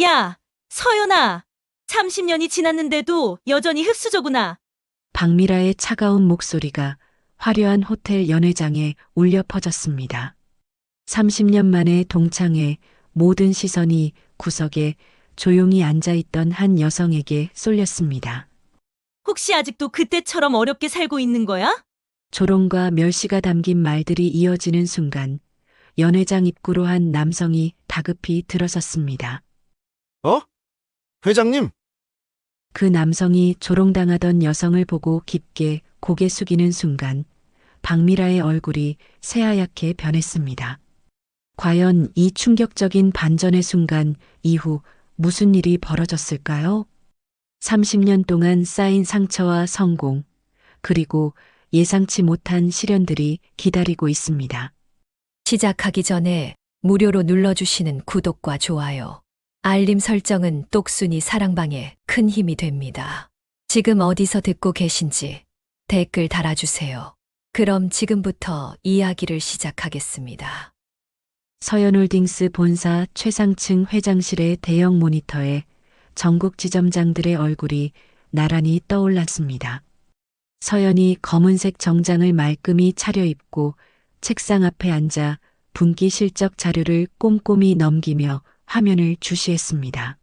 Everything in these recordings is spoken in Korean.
야, 서연아. 30년이 지났는데도 여전히 흙수저구나. 박미라의 차가운 목소리가 화려한 호텔 연회장에 울려 퍼졌습니다. 30년 만에 동창회 모든 시선이 구석에 조용히 앉아있던 한 여성에게 쏠렸습니다. 혹시 아직도 그때처럼 어렵게 살고 있는 거야? 조롱과 멸시가 담긴 말들이 이어지는 순간 연회장 입구로 한 남성이 다급히 들어섰습니다. 어? 회장님, 그 남성이 조롱당하던 여성을 보고 깊게 고개 숙이는 순간 박미라의 얼굴이 새하얗게 변했습니다. 과연 이 충격적인 반전의 순간 이후 무슨 일이 벌어졌을까요? 30년 동안 쌓인 상처와 성공, 그리고 예상치 못한 시련들이 기다리고 있습니다. 시작하기 전에 무료로 눌러주시는 구독과 좋아요, 알림 설정은 똑순이 사랑방에 큰 힘이 됩니다. 지금 어디서 듣고 계신지 댓글 달아주세요. 그럼 지금부터 이야기를 시작하겠습니다. 서현홀딩스 본사 최상층 회장실의 대형 모니터에 전국 지점장들의 얼굴이 나란히 떠올랐습니다. 서연이 검은색 정장을 말끔히 차려입고 책상 앞에 앉아 분기 실적 자료를 꼼꼼히 넘기며 화면을 주시했습니다.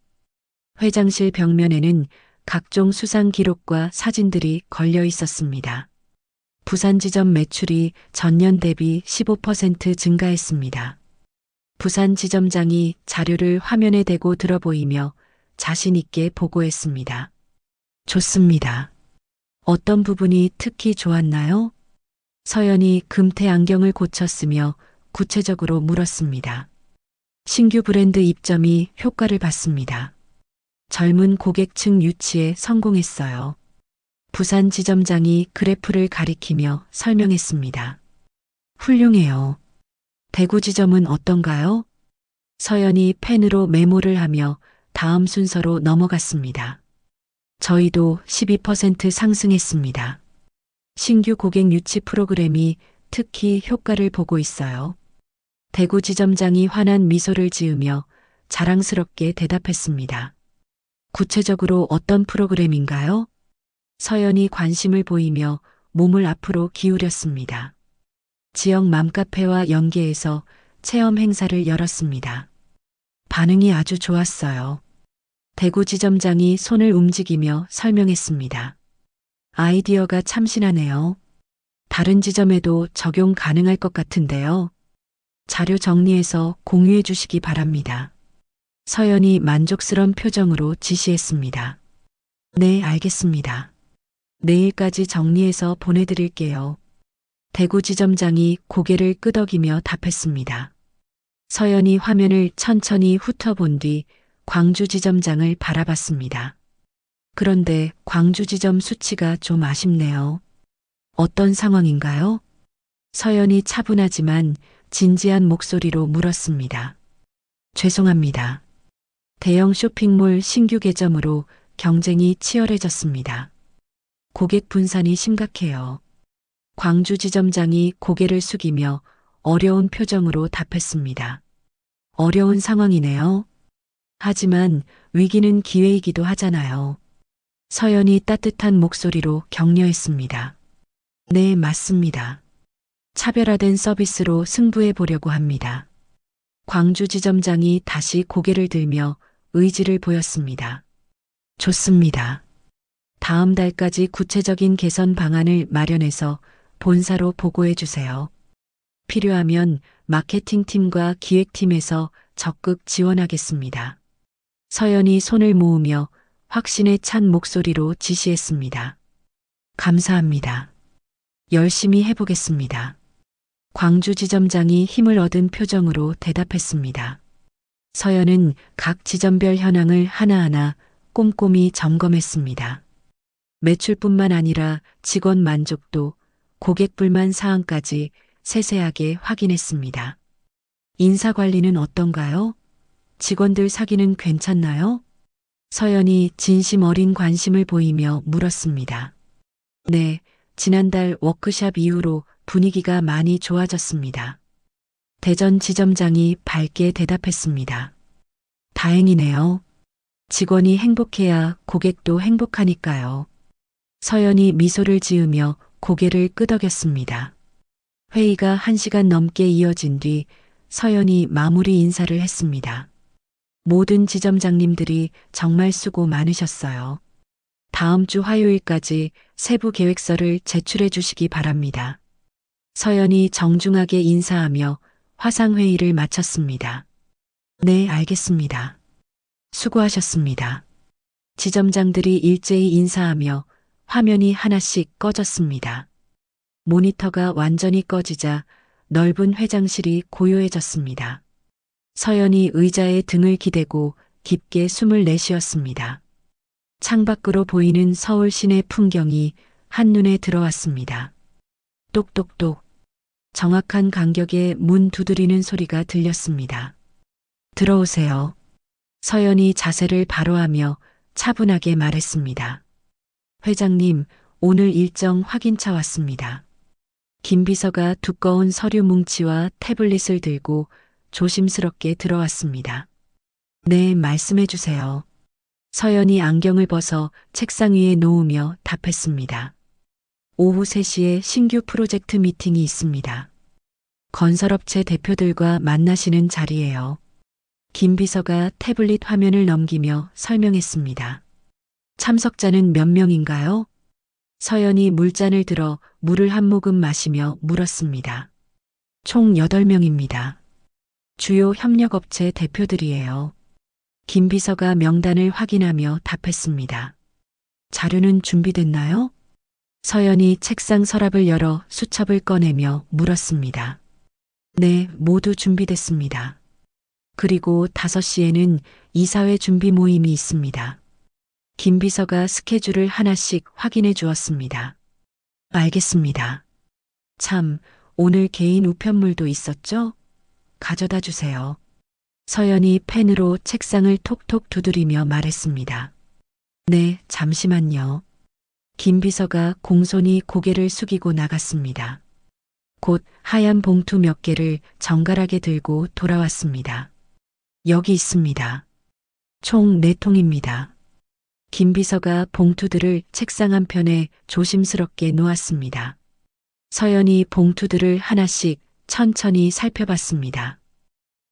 회장실 벽면에는 각종 수상 기록과 사진들이 걸려 있었습니다. 부산지점 매출이 전년 대비 15% 증가했습니다. 부산 지점장이 자료를 화면에 대고 들어 보이며 자신 있게 보고했습니다. 좋습니다. 어떤 부분이 특히 좋았나요? 서연이 금태 안경을 고쳤으며 구체적으로 물었습니다. 신규 브랜드 입점이 효과를 봤습니다. 젊은 고객층 유치에 성공했어요. 부산 지점장이 그래프를 가리키며 설명했습니다. 훌륭해요. 대구 지점은 어떤가요? 서연이 펜으로 메모를 하며 다음 순서로 넘어갔습니다. 저희도 12% 상승했습니다. 신규 고객 유치 프로그램이 특히 효과를 보고 있어요. 대구 지점장이 환한 미소를 지으며 자랑스럽게 대답했습니다. 구체적으로 어떤 프로그램인가요? 서연이 관심을 보이며 몸을 앞으로 기울였습니다. 지역 맘카페와 연계해서 체험 행사를 열었습니다. 반응이 아주 좋았어요. 대구 지점장이 손을 움직이며 설명했습니다. 아이디어가 참신하네요. 다른 지점에도 적용 가능할 것 같은데요. 자료 정리해서 공유해 주시기 바랍니다. 서연이 만족스러운 표정으로 지시했습니다. 네, 알겠습니다. 내일까지 정리해서 보내드릴게요. 대구 지점장이 고개를 끄덕이며 답했습니다. 서연이 화면을 천천히 훑어본 뒤 광주 지점장을 바라봤습니다. 그런데 광주 지점 수치가 좀 아쉽네요. 어떤 상황인가요? 서연이 차분하지만 진지한 목소리로 물었습니다. 죄송합니다. 대형 쇼핑몰 신규 개점으로 경쟁이 치열해졌습니다. 고객 분산이 심각해요. 광주 지점장이 고개를 숙이며 어려운 표정으로 답했습니다. 어려운 상황이네요. 하지만 위기는 기회이기도 하잖아요. 서연이 따뜻한 목소리로 격려했습니다. 네, 맞습니다. 차별화된 서비스로 승부해 보려고 합니다. 광주 지점장이 다시 고개를 들며 의지를 보였습니다. 좋습니다. 다음 달까지 구체적인 개선 방안을 마련해서 본사로 보고해 주세요. 필요하면 마케팅팀과 기획팀에서 적극 지원하겠습니다. 서연이 손을 모으며 확신에 찬 목소리로 지시했습니다. 감사합니다. 열심히 해보겠습니다. 광주 지점장이 힘을 얻은 표정으로 대답했습니다. 서연은 각 지점별 현황을 하나하나 꼼꼼히 점검했습니다. 매출뿐만 아니라 직원 만족도, 고객 불만 사항까지 세세하게 확인했습니다. 인사 관리는 어떤가요? 직원들 사기는 괜찮나요? 서연이 진심 어린 관심을 보이며 물었습니다. 네, 지난달 워크샵 이후로 분위기가 많이 좋아졌습니다. 대전 지점장이 밝게 대답했습니다. 다행이네요. 직원이 행복해야 고객도 행복하니까요. 서연이 미소를 지으며 고개를 끄덕였습니다. 회의가 1시간 넘게 이어진 뒤 서연이 마무리 인사를 했습니다. 모든 지점장님들이 정말 수고 많으셨어요. 다음 주 화요일까지 세부 계획서를 제출해 주시기 바랍니다. 서연이 정중하게 인사하며 화상회의를 마쳤습니다. 네, 알겠습니다. 수고하셨습니다. 지점장들이 일제히 인사하며 화면이 하나씩 꺼졌습니다. 모니터가 완전히 꺼지자 넓은 회장실이 고요해졌습니다. 서연이 의자에 등을 기대고 깊게 숨을 내쉬었습니다. 창밖으로 보이는 서울 시내 풍경이 한눈에 들어왔습니다. 똑똑똑. 정확한 간격에 문 두드리는 소리가 들렸습니다. 들어오세요. 서연이 자세를 바로하며 차분하게 말했습니다. 회장님, 오늘 일정 확인차 왔습니다. 김 비서가 두꺼운 서류 뭉치와 태블릿을 들고 조심스럽게 들어왔습니다. 네, 말씀해 주세요. 서연이 안경을 벗어 책상 위에 놓으며 답했습니다. 오후 3시에 신규 프로젝트 미팅이 있습니다. 건설업체 대표들과 만나시는 자리예요. 김 비서가 태블릿 화면을 넘기며 설명했습니다. 참석자는 몇 명인가요? 서연이 물잔을 들어 물을 한 모금 마시며 물었습니다. 총 8명입니다. 주요 협력업체 대표들이에요. 김 비서가 명단을 확인하며 답했습니다. 자료는 준비됐나요? 서연이 책상 서랍을 열어 수첩을 꺼내며 물었습니다. 네, 모두 준비됐습니다. 그리고 5시에는 이사회 준비 모임이 있습니다. 김 비서가 스케줄을 하나씩 확인해 주었습니다. 알겠습니다. 참, 오늘 개인 우편물도 있었죠? 가져다 주세요. 서연이 펜으로 책상을 톡톡 두드리며 말했습니다. 네, 잠시만요. 김 비서가 공손히 고개를 숙이고 나갔습니다. 곧 하얀 봉투 몇 개를 정갈하게 들고 돌아왔습니다. 여기 있습니다. 총 4통입니다. 김 비서가 봉투들을 책상 한편에 조심스럽게 놓았습니다. 서연이 봉투들을 하나씩 천천히 살펴봤습니다.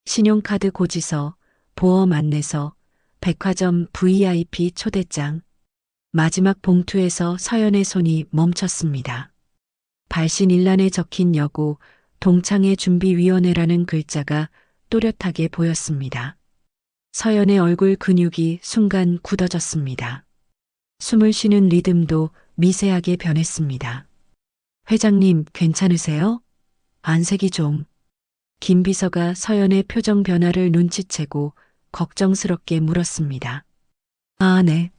신용카드 고지서, 보험 안내서, 백화점 VIP 초대장. 마지막 봉투에서 서연의 손이 멈췄습니다. 발신일란에 적힌 여고 동창회 준비위원회라는 글자가 또렷하게 보였습니다. 서연의 얼굴 근육이 순간 굳어졌습니다. 숨을 쉬는 리듬도 미세하게 변했습니다. 회장님, 괜찮으세요? 안색이 좀. 김 비서가 서연의 표정 변화를 눈치채고 걱정스럽게 물었습니다. 아, 네.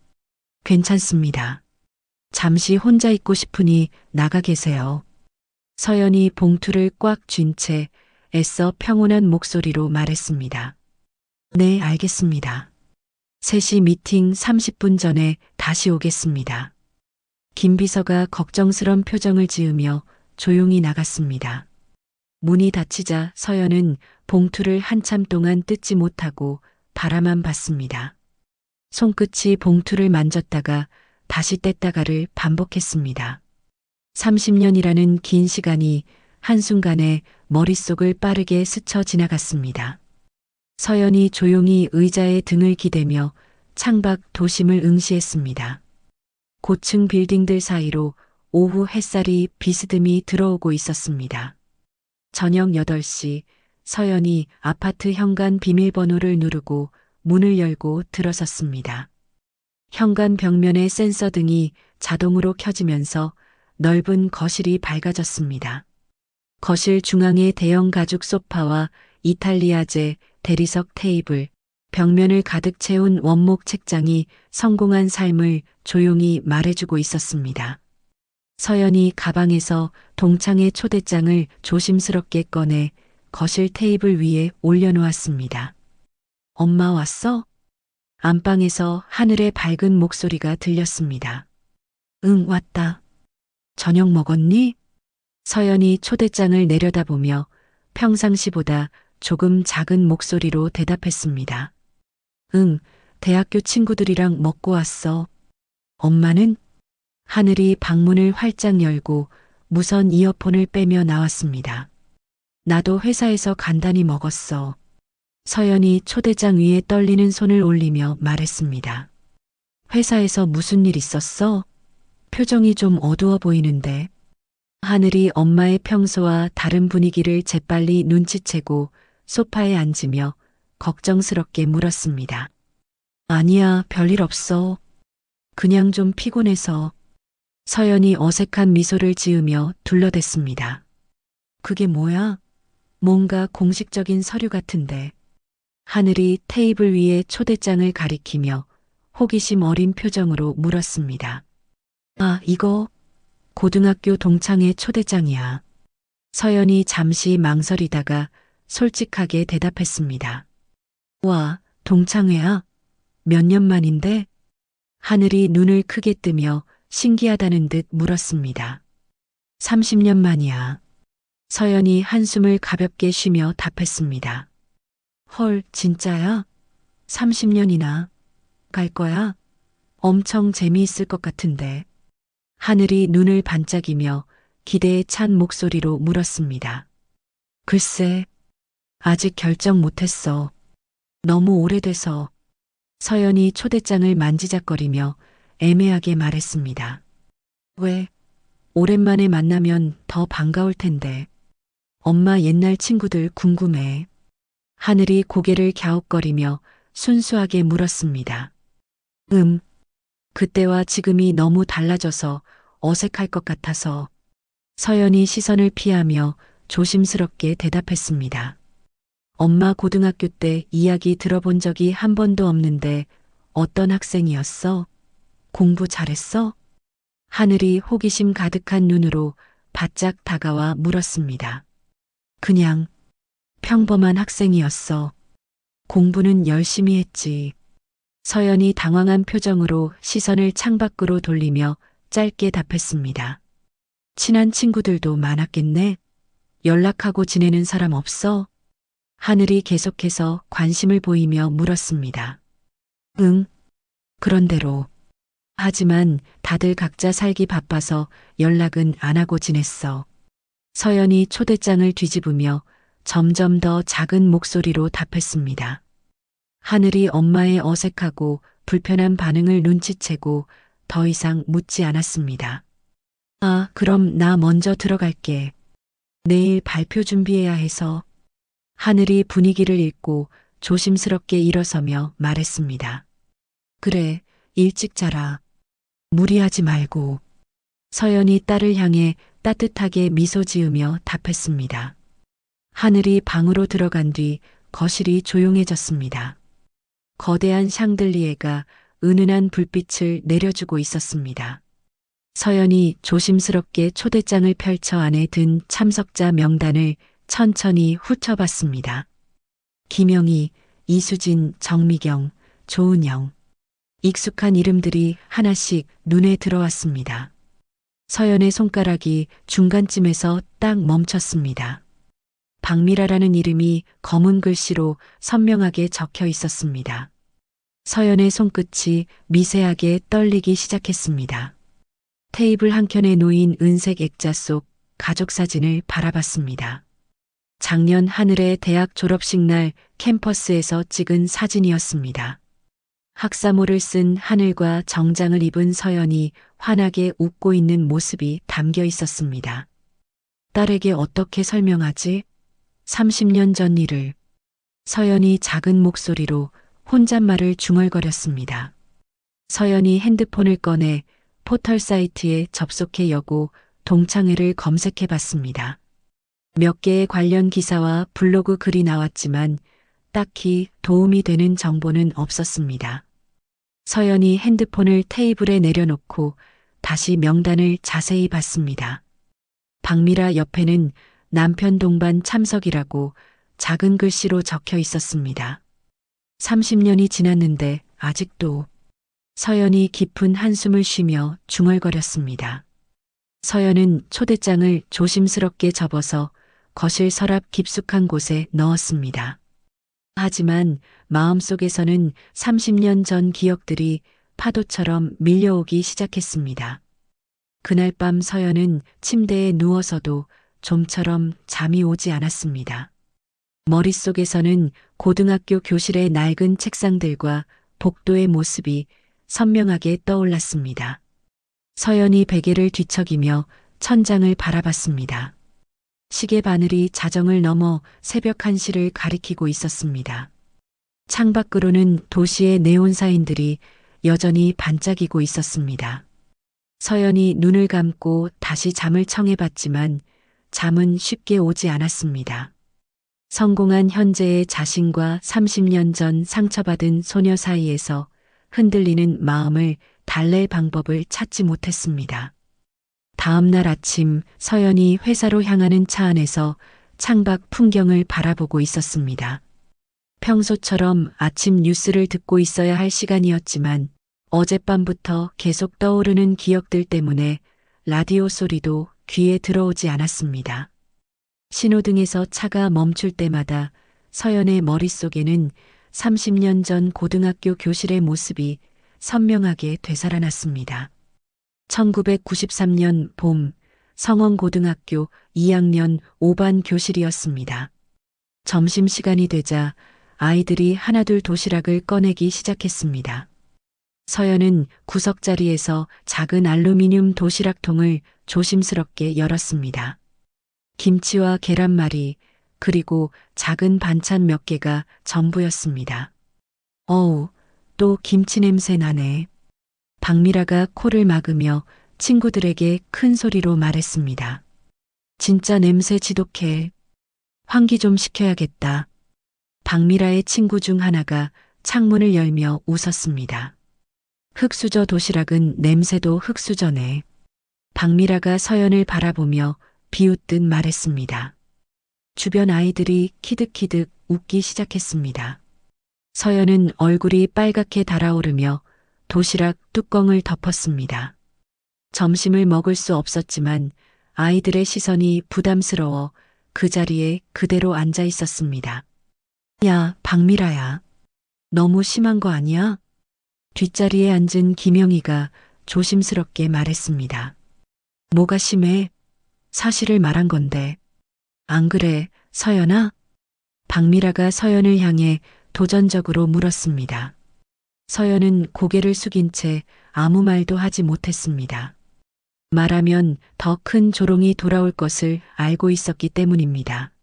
괜찮습니다. 잠시 혼자 있고 싶으니 나가 계세요. 서연이 봉투를 꽉 쥔 채 애써 평온한 목소리로 말했습니다. 네, 알겠습니다. 3시 미팅 30분 전에 다시 오겠습니다. 김 비서가 걱정스런 표정을 지으며 조용히 나갔습니다. 문이 닫히자 서연은 봉투를 한참 동안 뜯지 못하고 바라만 봤습니다. 손끝이 봉투를 만졌다가 다시 뗐다가를 반복했습니다. 30년이라는 긴 시간이 한순간에 머릿속을 빠르게 스쳐 지나갔습니다. 서연이 조용히 의자에 등을 기대며 창밖 도심을 응시했습니다. 고층 빌딩들 사이로 오후 햇살이 비스듬히 들어오고 있었습니다. 저녁 8시 서연이 아파트 현관 비밀번호를 누르고 문을 열고 들어섰습니다. 현관 벽면의 센서 등이 자동으로 켜지면서 넓은 거실이 밝아졌습니다. 거실 중앙에 대형 가죽 소파와 이탈리아제 대리석 테이블, 벽면을 가득 채운 원목 책장이 성공한 삶을 조용히 말해주고 있었습니다. 서연이 가방에서 동창회 초대장을 조심스럽게 꺼내 거실 테이블 위에 올려놓았습니다. 엄마 왔어? 안방에서 하늘의 밝은 목소리가 들렸습니다. 응, 왔다. 저녁 먹었니? 서연이 초대장을 내려다보며 평상시보다 조금 작은 목소리로 대답했습니다. 응, 대학교 친구들이랑 먹고 왔어. 엄마는? 하늘이 방문을 활짝 열고 무선 이어폰을 빼며 나왔습니다. 나도 회사에서 간단히 먹었어. 서연이 초대장 위에 떨리는 손을 올리며 말했습니다. 회사에서 무슨 일 있었어? 표정이 좀 어두워 보이는데. 하늘이 엄마의 평소와 다른 분위기를 재빨리 눈치채고 소파에 앉으며 걱정스럽게 물었습니다. 아니야, 별일 없어. 그냥 좀 피곤해서. 서연이 어색한 미소를 지으며 둘러댔습니다. 그게 뭐야? 뭔가 공식적인 서류 같은데. 하늘이 테이블 위에 초대장을 가리키며 호기심 어린 표정으로 물었습니다. 아, 이거 고등학교 동창회 초대장이야. 서연이 잠시 망설이다가 솔직하게 대답했습니다. 와, 동창회야? 몇 년 만인데? 하늘이 눈을 크게 뜨며 신기하다는 듯 물었습니다. 30년 만이야. 서연이 한숨을 가볍게 쉬며 답했습니다. 헐, 진짜야? 30년이나 갈 거야? 엄청 재미있을 것 같은데. 하늘이 눈을 반짝이며 기대에 찬 목소리로 물었습니다. 글쎄, 아직 결정 못했어. 너무 오래돼서. 서연이 초대장을 만지작거리며 애매하게 말했습니다. 왜? 오랜만에 만나면 더 반가울 텐데. 엄마 옛날 친구들 궁금해. 하늘이 고개를 갸웃거리며 순수하게 물었습니다. 그때와 지금이 너무 달라져서 어색할 것 같아서. 서연이 시선을 피하며 조심스럽게 대답했습니다. 엄마 고등학교 때 이야기 들어본 적이 한 번도 없는데 어떤 학생이었어? 공부 잘했어? 하늘이 호기심 가득한 눈으로 바짝 다가와 물었습니다. 그냥 평범한 학생이었어. 공부는 열심히 했지. 서연이 당황한 표정으로 시선을 창밖으로 돌리며 짧게 답했습니다. 친한 친구들도 많았겠네. 연락하고 지내는 사람 없어? 하늘이 계속해서 관심을 보이며 물었습니다. 응, 그런대로. 하지만 다들 각자 살기 바빠서 연락은 안 하고 지냈어. 서연이 초대장을 뒤집으며 점점 더 작은 목소리로 답했습니다. 하늘이 엄마의 어색하고 불편한 반응을 눈치채고 더 이상 묻지 않았습니다. 아, 그럼 나 먼저 들어갈게. 내일 발표 준비해야 해서. 하늘이 분위기를 읽고 조심스럽게 일어서며 말했습니다. 그래, 일찍 자라. 무리하지 말고. 서연이 딸을 향해 따뜻하게 미소 지으며 답했습니다. 하늘이 방으로 들어간 뒤 거실이 조용해졌습니다. 거대한 샹들리에가 은은한 불빛을 내려주고 있었습니다. 서연이 조심스럽게 초대장을 펼쳐 안에 든 참석자 명단을 천천히 훑어봤습니다. 김영희, 이수진, 정미경, 조은영. 익숙한 이름들이 하나씩 눈에 들어왔습니다. 서연의 손가락이 중간쯤에서 딱 멈췄습니다. 박미라라는 이름이 검은 글씨로 선명하게 적혀 있었습니다. 서연의 손끝이 미세하게 떨리기 시작했습니다. 테이블 한켠에 놓인 은색 액자 속 가족 사진을 바라봤습니다. 작년 하늘의 대학 졸업식 날 캠퍼스에서 찍은 사진이었습니다. 학사모를 쓴 하늘과 정장을 입은 서연이 환하게 웃고 있는 모습이 담겨 있었습니다. 딸에게 어떻게 설명하지? 30년 전 일을. 서연이 작은 목소리로 혼잣말을 중얼거렸습니다. 서연이 핸드폰을 꺼내 포털 사이트에 접속해 여고 동창회를 검색해 봤습니다. 몇 개의 관련 기사와 블로그 글이 나왔지만 딱히 도움이 되는 정보는 없었습니다. 서연이 핸드폰을 테이블에 내려놓고 다시 명단을 자세히 봤습니다. 박미라 옆에는 남편 동반 참석이라고 작은 글씨로 적혀 있었습니다. 30년이 지났는데 아직도. 서연이 깊은 한숨을 쉬며 중얼거렸습니다. 서연은 초대장을 조심스럽게 접어서 거실 서랍 깊숙한 곳에 넣었습니다. 하지만 마음속에서는 30년 전 기억들이 파도처럼 밀려오기 시작했습니다. 그날 밤 서연은 침대에 누워서도 좀처럼 잠이 오지 않았습니다. 머릿속에서는 고등학교 교실의 낡은 책상들과 복도의 모습이 선명하게 떠올랐습니다. 서연이 베개를 뒤척이며 천장을 바라봤습니다. 시계 바늘이 자정을 넘어 새벽 1시를 가리키고 있었습니다. 창밖으로는 도시의 네온사인들이 여전히 반짝이고 있었습니다. 서연이 눈을 감고 다시 잠을 청해봤지만 잠은 쉽게 오지 않았습니다. 성공한 현재의 자신과 30년 전 상처받은 소녀 사이에서 흔들리는 마음을 달랠 방법을 찾지 못했습니다. 다음 날 아침 서연이 회사로 향하는 차 안에서 창밖 풍경을 바라보고 있었습니다. 평소처럼 아침 뉴스를 듣고 있어야 할 시간이었지만 어젯밤부터 계속 떠오르는 기억들 때문에 라디오 소리도 귀에 들어오지 않았습니다. 신호등에서 차가 멈출 때마다 서연의 머릿속에는 30년 전 고등학교 교실의 모습이 선명하게 되살아났습니다. 1993년 봄 성원고등학교 2학년 5반 교실이었습니다. 점심시간이 되자 아이들이 하나둘 도시락을 꺼내기 시작했습니다. 서연은 구석자리에서 작은 알루미늄 도시락통을 조심스럽게 열었습니다. 김치와 계란말이 그리고 작은 반찬 몇 개가 전부였습니다. 어우, 또 김치 냄새 나네. 박미라가 코를 막으며 친구들에게 큰 소리로 말했습니다. 진짜 냄새 지독해. 환기 좀 시켜야겠다. 박미라의 친구 중 하나가 창문을 열며 웃었습니다. 흑수저 도시락은 냄새도 흑수저네. 박미라가 서연을 바라보며 비웃듯 말했습니다. 주변 아이들이 키득키득 웃기 시작했습니다. 서연은 얼굴이 빨갛게 달아오르며 도시락 뚜껑을 덮었습니다. 점심을 먹을 수 없었지만 아이들의 시선이 부담스러워 그 자리에 그대로 앉아 있었습니다. 야, 박미라야. 너무 심한 거 아니야? 뒷자리에 앉은 김영희가 조심스럽게 말했습니다. 뭐가 심해? 사실을 말한 건데. 안 그래, 서연아? 박미라가 서연을 향해 도전적으로 물었습니다. 서연은 고개를 숙인 채 아무 말도 하지 못했습니다. 말하면 더 큰 조롱이 돌아올 것을 알고 있었기 때문입니다.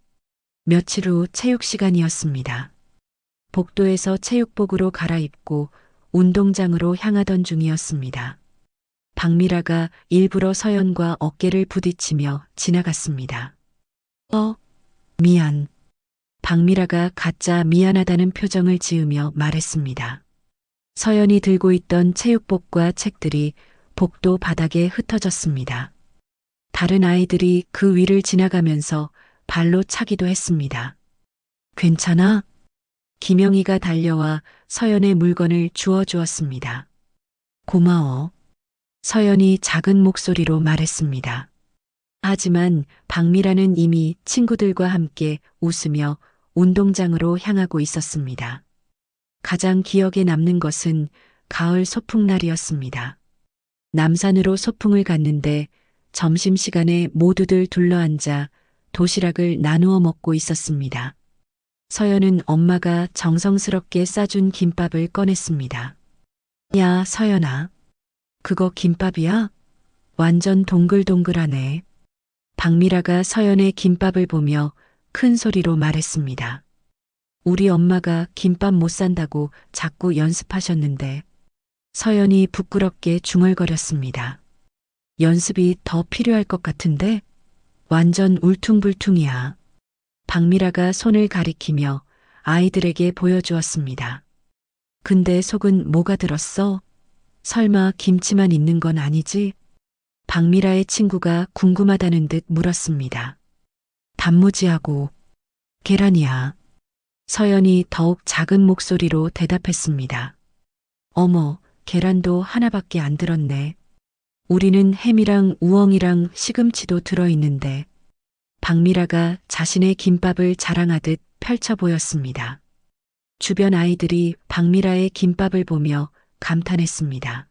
며칠 후 체육 시간이었습니다. 복도에서 체육복으로 갈아입고 운동장으로 향하던 중이었습니다. 박미라가 일부러 서연과 어깨를 부딪히며 지나갔습니다. 미안. 박미라가 가짜 미안하다는 표정을 지으며 말했습니다. 서연이 들고 있던 체육복과 책들이 복도 바닥에 흩어졌습니다. 다른 아이들이 그 위를 지나가면서 발로 차기도 했습니다. 괜찮아? 김영희가 달려와 서연의 물건을 주워주었습니다. 고마워. 서연이 작은 목소리로 말했습니다. 하지만 박미라는 이미 친구들과 함께 웃으며 운동장으로 향하고 있었습니다. 가장 기억에 남는 것은 가을 소풍날이었습니다. 남산으로 소풍을 갔는데 점심시간에 모두들 둘러앉아 도시락을 나누어 먹고 있었습니다. 서연은 엄마가 정성스럽게 싸준 김밥을 꺼냈습니다. 야, 서연아. 그거 김밥이야? 완전 동글동글하네. 박미라가 서연의 김밥을 보며 큰 소리로 말했습니다. 우리 엄마가 김밥 못 산다고 자꾸 연습하셨는데. 서연이 부끄럽게 중얼거렸습니다. 연습이 더 필요할 것 같은데? 완전 울퉁불퉁이야. 박미라가 손을 가리키며 아이들에게 보여주었습니다. 근데 속은 뭐가 들었어? 설마 김치만 있는 건 아니지? 박미라의 친구가 궁금하다는 듯 물었습니다. 단무지하고 계란이야. 서연이 더욱 작은 목소리로 대답했습니다. 어머, 계란도 하나밖에 안 들었네. 우리는 햄이랑 우엉이랑 시금치도 들어있는데. 박미라가 자신의 김밥을 자랑하듯 펼쳐 보였습니다. 주변 아이들이 박미라의 김밥을 보며 감탄했습니다.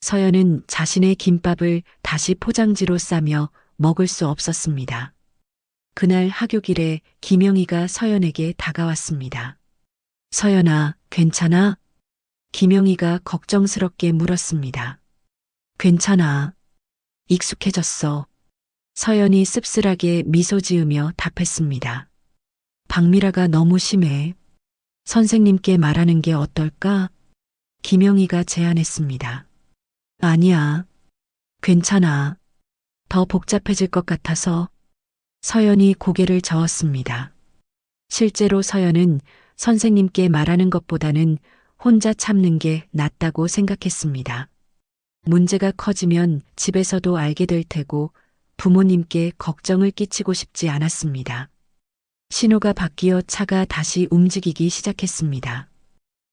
서연은 자신의 김밥을 다시 포장지로 싸며 먹을 수 없었습니다. 그날 하교길에 김영희가 서연에게 다가왔습니다. 서연아, 괜찮아? 김영희가 걱정스럽게 물었습니다. 괜찮아. 익숙해졌어. 서연이 씁쓸하게 미소 지으며 답했습니다. 박미라가 너무 심해. 선생님께 말하는 게 어떨까? 김영희가 제안했습니다. 아니야. 괜찮아. 더 복잡해질 것 같아서. 서연이 고개를 저었습니다. 실제로 서연은 선생님께 말하는 것보다는 혼자 참는 게 낫다고 생각했습니다. 문제가 커지면 집에서도 알게 될 테고 부모님께 걱정을 끼치고 싶지 않았습니다. 신호가 바뀌어 차가 다시 움직이기 시작했습니다.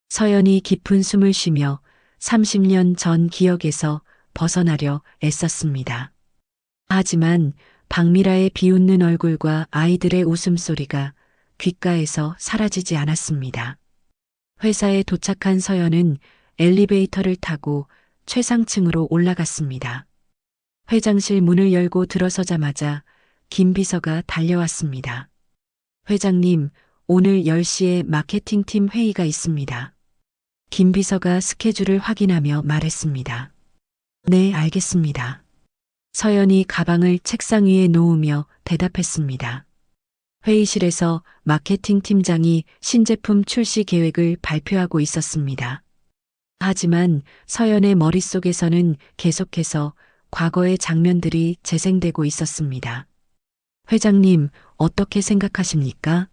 서연이 깊은 숨을 쉬며 30년 전 기억에서 벗어나려 애썼습니다. 하지만 박미라의 비웃는 얼굴과 아이들의 웃음소리가 귓가에서 사라지지 않았습니다. 회사에 도착한 서연은 엘리베이터를 타고 최상층으로 올라갔습니다. 회장실 문을 열고 들어서자마자 김 비서가 달려왔습니다. 회장님, 오늘 10시에 마케팅팀 회의가 있습니다. 김 비서가 스케줄을 확인하며 말했습니다. 네, 알겠습니다. 서연이 가방을 책상 위에 놓으며 대답했습니다. 회의실에서 마케팅 팀장이 신제품 출시 계획을 발표하고 있었습니다. 하지만 서연의 머릿속에서는 계속해서 과거의 장면들이 재생되고 있었습니다. 회장님, 어떻게 생각하십니까?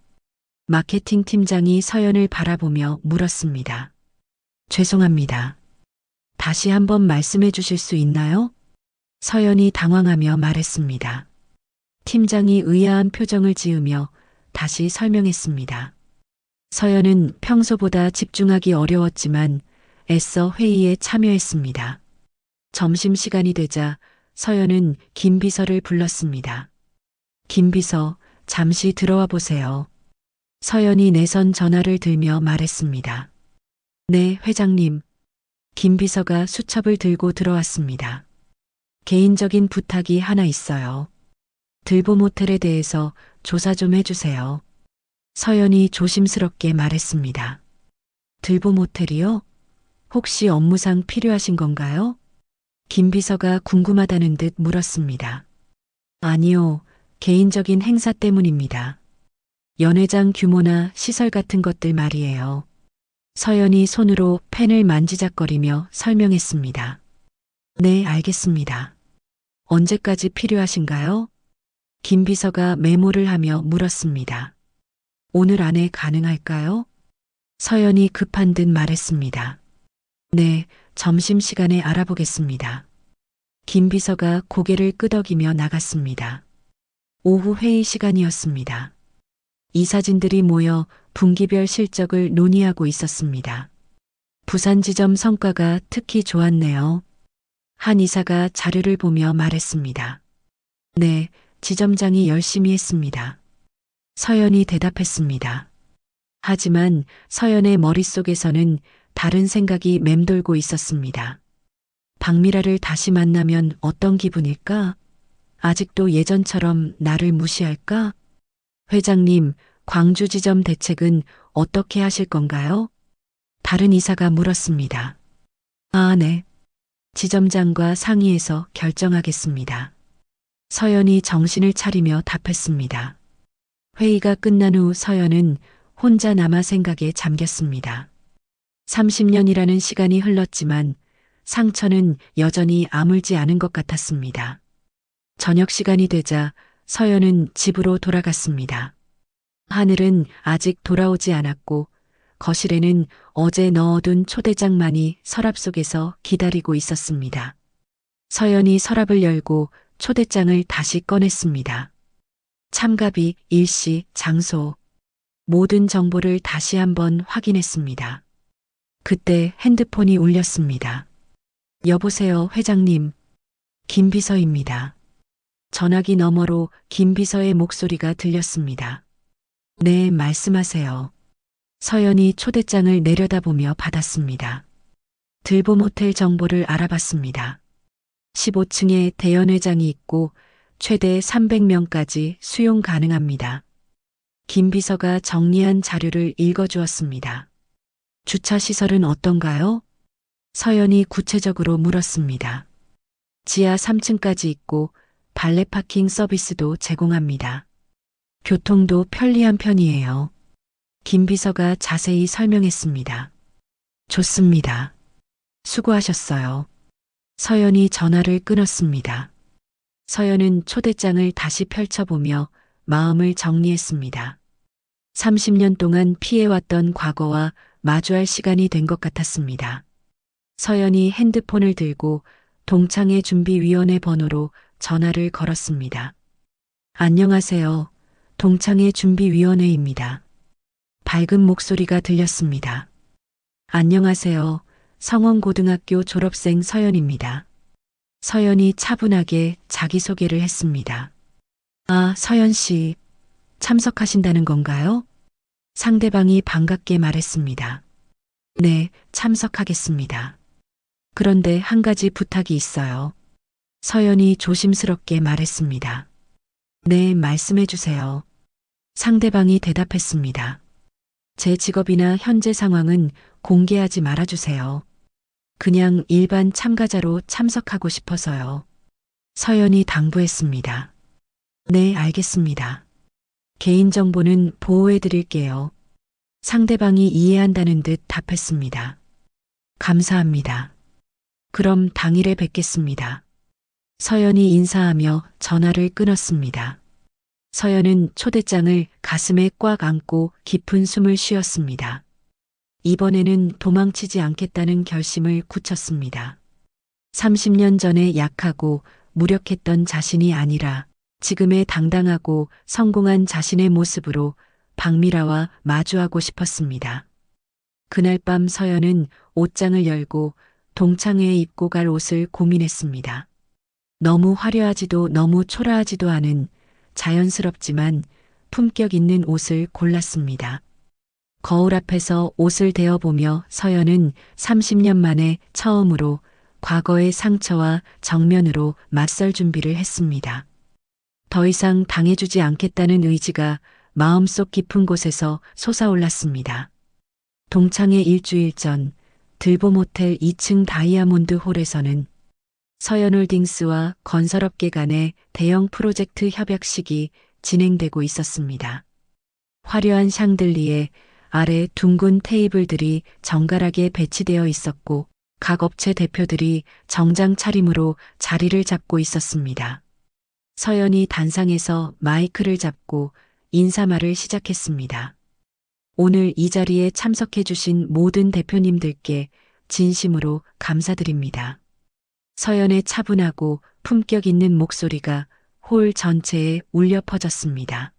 마케팅 팀장이 서연을 바라보며 물었습니다. 죄송합니다. 다시 한번 말씀해 주실 수 있나요? 서연이 당황하며 말했습니다. 팀장이 의아한 표정을 지으며 다시 설명했습니다. 서연은 평소보다 집중하기 어려웠지만 애써 회의에 참여했습니다. 점심시간이 되자 서연은 김 비서를 불렀습니다. 김 비서, 잠시 들어와 보세요. 서연이 내선 전화를 들며 말했습니다. 네, 회장님. 김 비서가 수첩을 들고 들어왔습니다. 개인적인 부탁이 하나 있어요. 들보 모텔에 대해서 조사 좀 해주세요. 서연이 조심스럽게 말했습니다. 들보 모텔이요? 혹시 업무상 필요하신 건가요? 김 비서가 궁금하다는 듯 물었습니다. 아니요, 개인적인 행사 때문입니다. 연회장 규모나 시설 같은 것들 말이에요. 서연이 손으로 펜을 만지작거리며 설명했습니다. 네, 알겠습니다. 언제까지 필요하신가요? 김 비서가 메모를 하며 물었습니다. 오늘 안에 가능할까요? 서연이 급한 듯 말했습니다. 네, 점심시간에 알아보겠습니다. 김 비서가 고개를 끄덕이며 나갔습니다. 오후 회의 시간이었습니다. 이사진들이 모여 분기별 실적을 논의하고 있었습니다. 부산 지점 성과가 특히 좋았네요. 한 이사가 자료를 보며 말했습니다. 네, 지점장이 열심히 했습니다. 서연이 대답했습니다. 하지만 서연의 머릿속에서는 다른 생각이 맴돌고 있었습니다. 박미라를 다시 만나면 어떤 기분일까? 아직도 예전처럼 나를 무시할까? 회장님, 광주 지점 대책은 어떻게 하실 건가요? 다른 이사가 물었습니다. 아, 네. 지점장과 상의해서 결정하겠습니다. 서연이 정신을 차리며 답했습니다. 회의가 끝난 후 서연은 혼자 남아 생각에 잠겼습니다. 30년이라는 시간이 흘렀지만 상처는 여전히 아물지 않은 것 같았습니다. 저녁 시간이 되자 서연은 집으로 돌아갔습니다. 하늘은 아직 돌아오지 않았고 거실에는 어제 넣어둔 초대장만이 서랍 속에서 기다리고 있었습니다. 서연이 서랍을 열고 초대장을 다시 꺼냈습니다. 참가비, 일시, 장소, 모든 정보를 다시 한번 확인했습니다. 그때 핸드폰이 울렸습니다. 여보세요, 회장님. 김 비서입니다. 전화기 너머로 김 비서의 목소리가 들렸습니다. 네, 말씀하세요. 서연이 초대장을 내려다보며 받았습니다. 들봄 호텔 정보를 알아봤습니다. 15층에 대연회장이 있고 최대 300명까지 수용 가능합니다. 김 비서가 정리한 자료를 읽어주었습니다. 주차 시설은 어떤가요? 서연이 구체적으로 물었습니다. 지하 3층까지 있고 발레 파킹 서비스도 제공합니다. 교통도 편리한 편이에요. 김 비서가 자세히 설명했습니다. 좋습니다. 수고하셨어요. 서연이 전화를 끊었습니다. 서연은 초대장을 다시 펼쳐보며 마음을 정리했습니다. 30년 동안 피해왔던 과거와 마주할 시간이 된 것 같았습니다. 서연이 핸드폰을 들고 동창회 준비위원회 번호로 전화를 걸었습니다. 안녕하세요. 동창회 준비위원회입니다. 밝은 목소리가 들렸습니다. 안녕하세요. 성원고등학교 졸업생 서연입니다. 서연이 차분하게 자기소개를 했습니다. 아, 서연 씨, 참석하신다는 건가요? 상대방이 반갑게 말했습니다. 네, 참석하겠습니다. 그런데 한 가지 부탁이 있어요. 서연이 조심스럽게 말했습니다. 네, 말씀해 주세요. 상대방이 대답했습니다. 제 직업이나 현재 상황은 공개하지 말아주세요. 그냥 일반 참가자로 참석하고 싶어서요. 서연이 당부했습니다. 네, 알겠습니다. 개인정보는 보호해 드릴게요. 상대방이 이해한다는 듯 답했습니다. 감사합니다. 그럼 당일에 뵙겠습니다. 서연이 인사하며 전화를 끊었습니다. 서연은 초대장을 가슴에 꽉 안고 깊은 숨을 쉬었습니다. 이번에는 도망치지 않겠다는 결심을 굳혔습니다. 30년 전에 약하고 무력했던 자신이 아니라 지금의 당당하고 성공한 자신의 모습으로 박미라와 마주하고 싶었습니다. 그날 밤 서연은 옷장을 열고 동창회에 입고 갈 옷을 고민했습니다. 너무 화려하지도 너무 초라하지도 않은 자연스럽지만 품격 있는 옷을 골랐습니다. 거울 앞에서 옷을 대어보며 서연은 30년 만에 처음으로 과거의 상처와 정면으로 맞설 준비를 했습니다. 더 이상 당해주지 않겠다는 의지가 마음속 깊은 곳에서 솟아올랐습니다. 동창회 일주일 전 들봄 호텔 2층 다이아몬드 홀에서는 서연홀딩스와 건설업계 간의 대형 프로젝트 협약식이 진행되고 있었습니다. 화려한 샹들리에 아래 둥근 테이블들이 정갈하게 배치되어 있었고 각 업체 대표들이 정장 차림으로 자리를 잡고 있었습니다. 서연이 단상에서 마이크를 잡고 인사말을 시작했습니다. 오늘 이 자리에 참석해 주신 모든 대표님들께 진심으로 감사드립니다. 서연의 차분하고 품격 있는 목소리가 홀 전체에 울려 퍼졌습니다.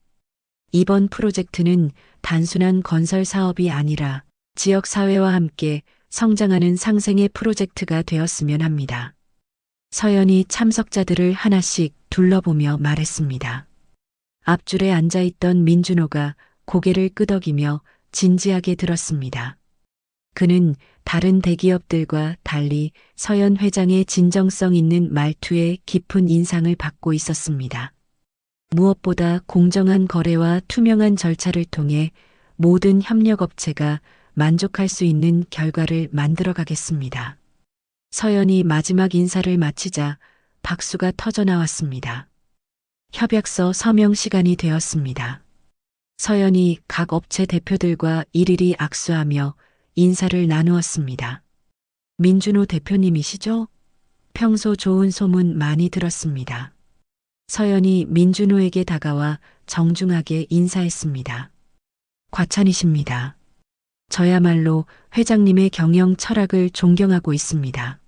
이번 프로젝트는 단순한 건설 사업이 아니라 지역 사회와 함께 성장하는 상생의 프로젝트가 되었으면 합니다. 서연이 참석자들을 하나씩 둘러보며 말했습니다. 앞줄에 앉아있던 민준호가 고개를 끄덕이며 진지하게 들었습니다. 그는 다른 대기업들과 달리 서연 회장의 진정성 있는 말투에 깊은 인상을 받고 있었습니다. 무엇보다 공정한 거래와 투명한 절차를 통해 모든 협력업체가 만족할 수 있는 결과를 만들어 가겠습니다. 서연이 마지막 인사를 마치자 박수가 터져 나왔습니다. 협약서 서명 시간이 되었습니다. 서연이 각 업체 대표들과 일일이 악수하며 인사를 나누었습니다. 민준호 대표님이시죠? 평소 좋은 소문 많이 들었습니다. 서연이 민준호에게 다가와 정중하게 인사했습니다. 과찬이십니다. 저야말로 회장님의 경영 철학을 존경하고 있습니다.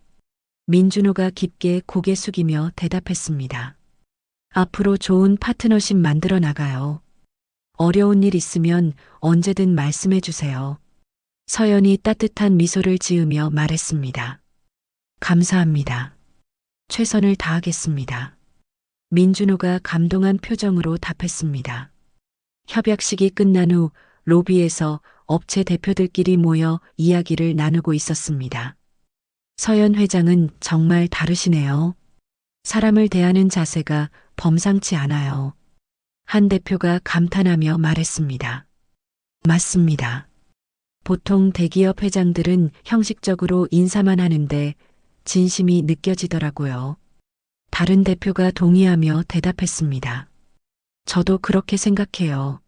민준호가 깊게 고개 숙이며 대답했습니다. 앞으로 좋은 파트너십 만들어 나가요. 어려운 일 있으면 언제든 말씀해 주세요. 서연이 따뜻한 미소를 지으며 말했습니다. 감사합니다. 최선을 다하겠습니다. 민준호가 감동한 표정으로 답했습니다. 협약식이 끝난 후 로비에서 업체 대표들끼리 모여 이야기를 나누고 있었습니다. 서연 회장은 정말 다르시네요. 사람을 대하는 자세가 범상치 않아요. 한 대표가 감탄하며 말했습니다. 맞습니다. 보통 대기업 회장들은 형식적으로 인사만 하는데 진심이 느껴지더라고요. 다른 대표가 동의하며 대답했습니다. 저도 그렇게 생각해요.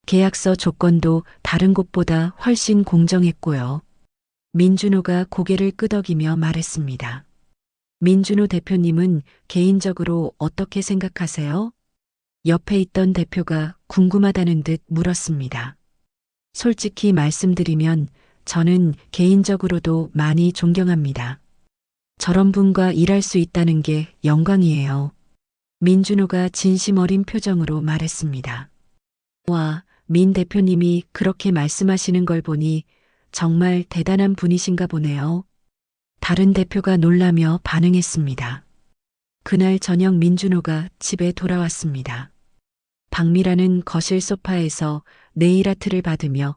계약서 조건도 다른 곳보다 훨씬 공정했고요. 민준호가 고개를 끄덕이며 말했습니다. 민준호 대표님은 개인적으로 어떻게 생각하세요? 옆에 있던 대표가 궁금하다는 듯 물었습니다. 솔직히 말씀드리면 저는 개인적으로도 많이 존경합니다. 저런 분과 일할 수 있다는 게 영광이에요. 민준호가 진심 어린 표정으로 말했습니다. 와, 민 대표님이 그렇게 말씀하시는 걸 보니 정말 대단한 분이신가 보네요. 다른 대표가 놀라며 반응했습니다. 그날 저녁 민준호가 집에 돌아왔습니다. 박미라는 거실 소파에서 네일 아트를 받으며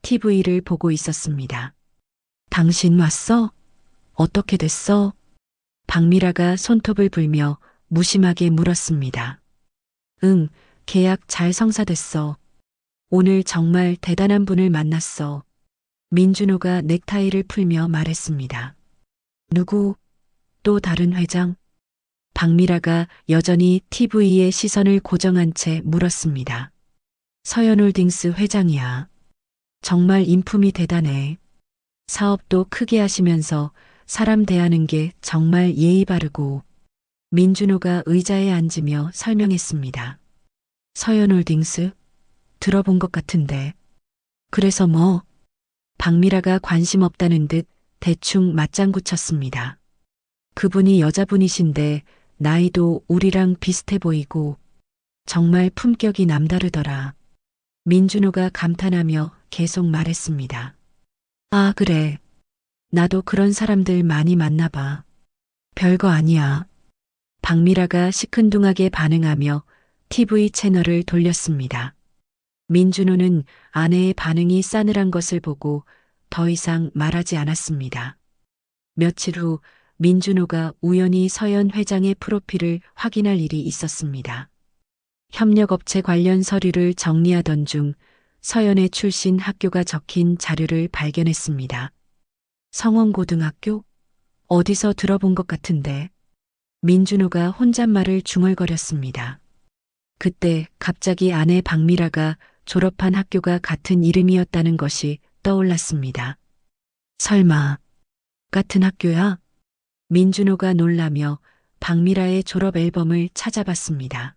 TV를 보고 있었습니다. 당신 왔어? 어떻게 됐어? 박미라가 손톱을 불며 무심하게 물었습니다. 응, 계약 잘 성사됐어. 오늘 정말 대단한 분을 만났어. 민준호가 넥타이를 풀며 말했습니다. 누구? 또 다른 회장? 박미라가 여전히 TV에 시선을 고정한 채 물었습니다. 서현홀딩스 회장이야. 정말 인품이 대단해. 사업도 크게 하시면서 사람 대하는 게 정말 예의 바르고. 민준호가 의자에 앉으며 설명했습니다. 서현홀딩스? 들어본 것 같은데. 그래서 뭐? 박미라가 관심 없다는 듯 대충 맞장구 쳤습니다. 그분이 여자분이신데 나이도 우리랑 비슷해 보이고 정말 품격이 남다르더라. 민준호가 감탄하며 계속 말했습니다. 아, 그래. 나도 그런 사람들 많이 만나봐. 별거 아니야. 박미라가 시큰둥하게 반응하며 TV 채널을 돌렸습니다. 민준호는 아내의 반응이 싸늘한 것을 보고 더 이상 말하지 않았습니다. 며칠 후 민준호가 우연히 서연 회장의 프로필을 확인할 일이 있었습니다. 협력업체 관련 서류를 정리하던 중 서연의 출신 학교가 적힌 자료를 발견했습니다. 성원고등학교? 어디서 들어본 것 같은데. 민준호가 혼잣말을 중얼거렸습니다. 그때 갑자기 아내 박미라가 졸업한 학교가 같은 이름이었다는 것이 떠올랐습니다. 설마 같은 학교야? 민준호가 놀라며 박미라의 졸업 앨범을 찾아봤습니다.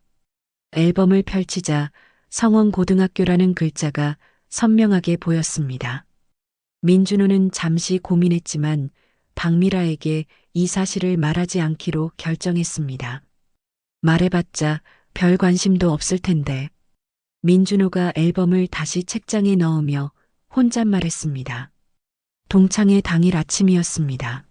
앨범을 펼치자 성원고등학교라는 글자가 선명하게 보였습니다. 민준호는 잠시 고민했지만 박미라에게 이 사실을 말하지 않기로 결정했습니다. 말해봤자 별 관심도 없을 텐데. 민준호가 앨범을 다시 책장에 넣으며 혼잣말했습니다. 동창회 당일 아침이었습니다.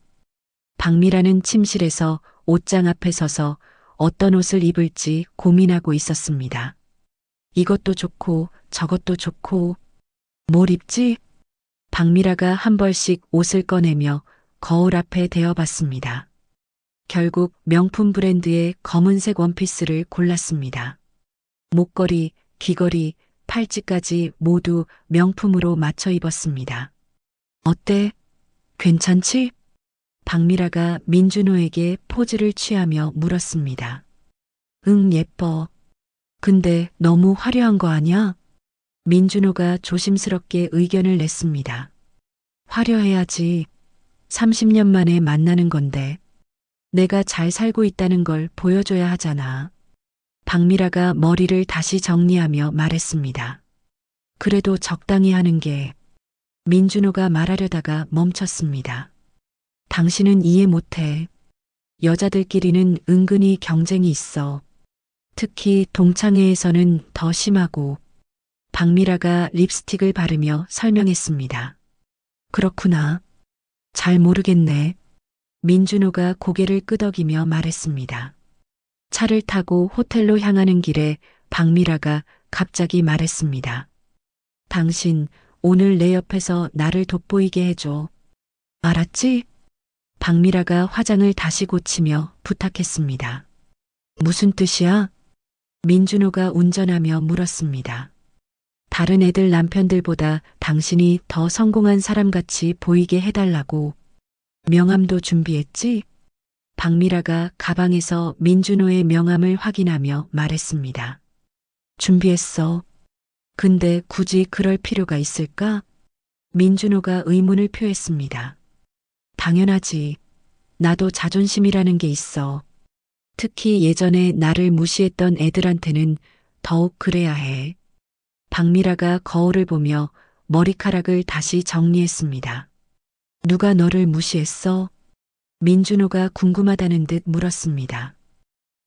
박미라는 침실에서 옷장 앞에 서서 어떤 옷을 입을지 고민하고 있었습니다. 이것도 좋고 저것도 좋고 뭘 입지? 박미라가 한 벌씩 옷을 꺼내며 거울 앞에 대어봤습니다. 결국 명품 브랜드의 검은색 원피스를 골랐습니다. 목걸이, 귀걸이, 팔찌까지 모두 명품으로 맞춰 입었습니다. 어때? 괜찮지? 박미라가 민준호에게 포즈를 취하며 물었습니다. 응, 예뻐. 근데 너무 화려한 거 아니야? 민준호가 조심스럽게 의견을 냈습니다. 화려해야지. 30년 만에 만나는 건데. 내가 잘 살고 있다는 걸 보여줘야 하잖아. 박미라가 머리를 다시 정리하며 말했습니다. 그래도 적당히 하는 게. 민준호가 말하려다가 멈췄습니다. 당신은 이해 못해. 여자들끼리는 은근히 경쟁이 있어. 특히 동창회에서는 더 심하고. 박미라가 립스틱을 바르며 설명했습니다. 그렇구나. 잘 모르겠네. 민준호가 고개를 끄덕이며 말했습니다. 차를 타고 호텔로 향하는 길에 박미라가 갑자기 말했습니다. 당신 오늘 내 옆에서 나를 돋보이게 해줘. 알았지? 박미라가 화장을 다시 고치며 부탁했습니다. 무슨 뜻이야? 민준호가 운전하며 물었습니다. 다른 애들 남편들보다 당신이 더 성공한 사람같이 보이게 해달라고. 명함도 준비했지? 박미라가 가방에서 민준호의 명함을 확인하며 말했습니다. 준비했어. 근데 굳이 그럴 필요가 있을까? 민준호가 의문을 표했습니다. 당연하지. 나도 자존심이라는 게 있어. 특히 예전에 나를 무시했던 애들한테는 더욱 그래야 해. 박미라가 거울을 보며 머리카락을 다시 정리했습니다. 누가 너를 무시했어? 민준호가 궁금하다는 듯 물었습니다.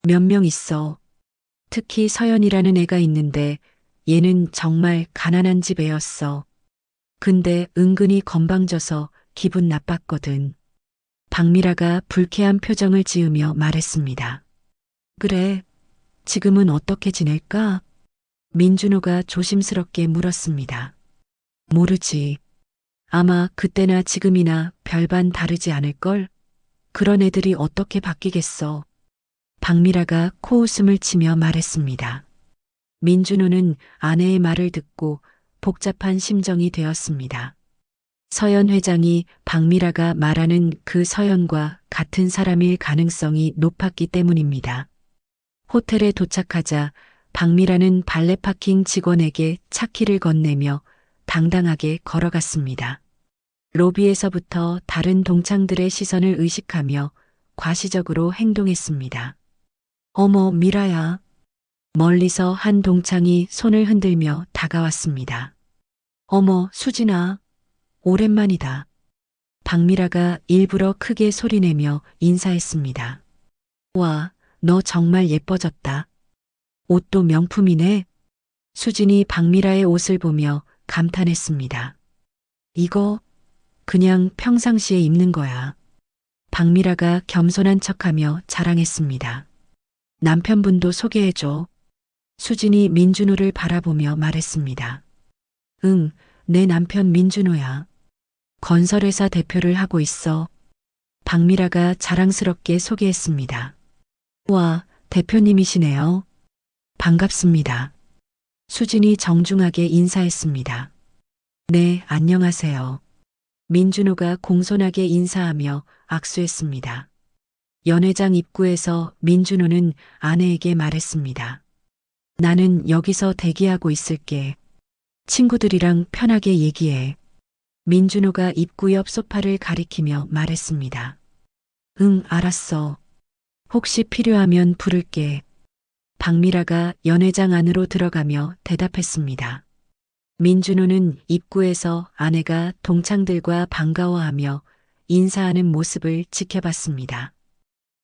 몇 명 있어. 특히 서연이라는 애가 있는데 얘는 정말 가난한 집 애였어. 근데 은근히 건방져서 기분 나빴거든. 박미라가 불쾌한 표정을 지으며 말했습니다. 그래, 지금은 어떻게 지낼까? 민준호가 조심스럽게 물었습니다. 모르지. 아마 그때나 지금이나 별반 다르지 않을걸? 그런 애들이 어떻게 바뀌겠어. 박미라가 코웃음을 치며 말했습니다. 민준호는 아내의 말을 듣고 복잡한 심정이 되었습니다. 서연 회장이 박미라가 말하는 그 서연과 같은 사람일 가능성이 높았기 때문입니다. 호텔에 도착하자 박미라는 발레 파킹 직원에게 차키를 건네며 당당하게 걸어갔습니다. 로비에서부터 다른 동창들의 시선을 의식하며 과시적으로 행동했습니다. 어머, 미라야. 멀리서 한 동창이 손을 흔들며 다가왔습니다. 어머, 수진아. 오랜만이다. 박미라가 일부러 크게 소리내며 인사했습니다. 와, 너 정말 예뻐졌다. 옷도 명품이네. 수진이 박미라의 옷을 보며 감탄했습니다. 이거 그냥 평상시에 입는 거야. 박미라가 겸손한 척하며 자랑했습니다. 남편분도 소개해줘. 수진이 민준호를 바라보며 말했습니다. 응, 내 남편 민준호야. 건설회사 대표를 하고 있어. 박미라가 자랑스럽게 소개했습니다. 와, 대표님이시네요. 반갑습니다. 수진이 정중하게 인사했습니다. 네, 안녕하세요. 민준호가 공손하게 인사하며 악수했습니다. 연회장 입구에서 민준호는 아내에게 말했습니다. 나는 여기서 대기하고 있을게. 친구들이랑 편하게 얘기해. 민준호가 입구 옆 소파를 가리키며 말했습니다. 응, 알았어. 혹시 필요하면 부를게. 박미라가 연회장 안으로 들어가며 대답했습니다. 민준호는 입구에서 아내가 동창들과 반가워하며 인사하는 모습을 지켜봤습니다.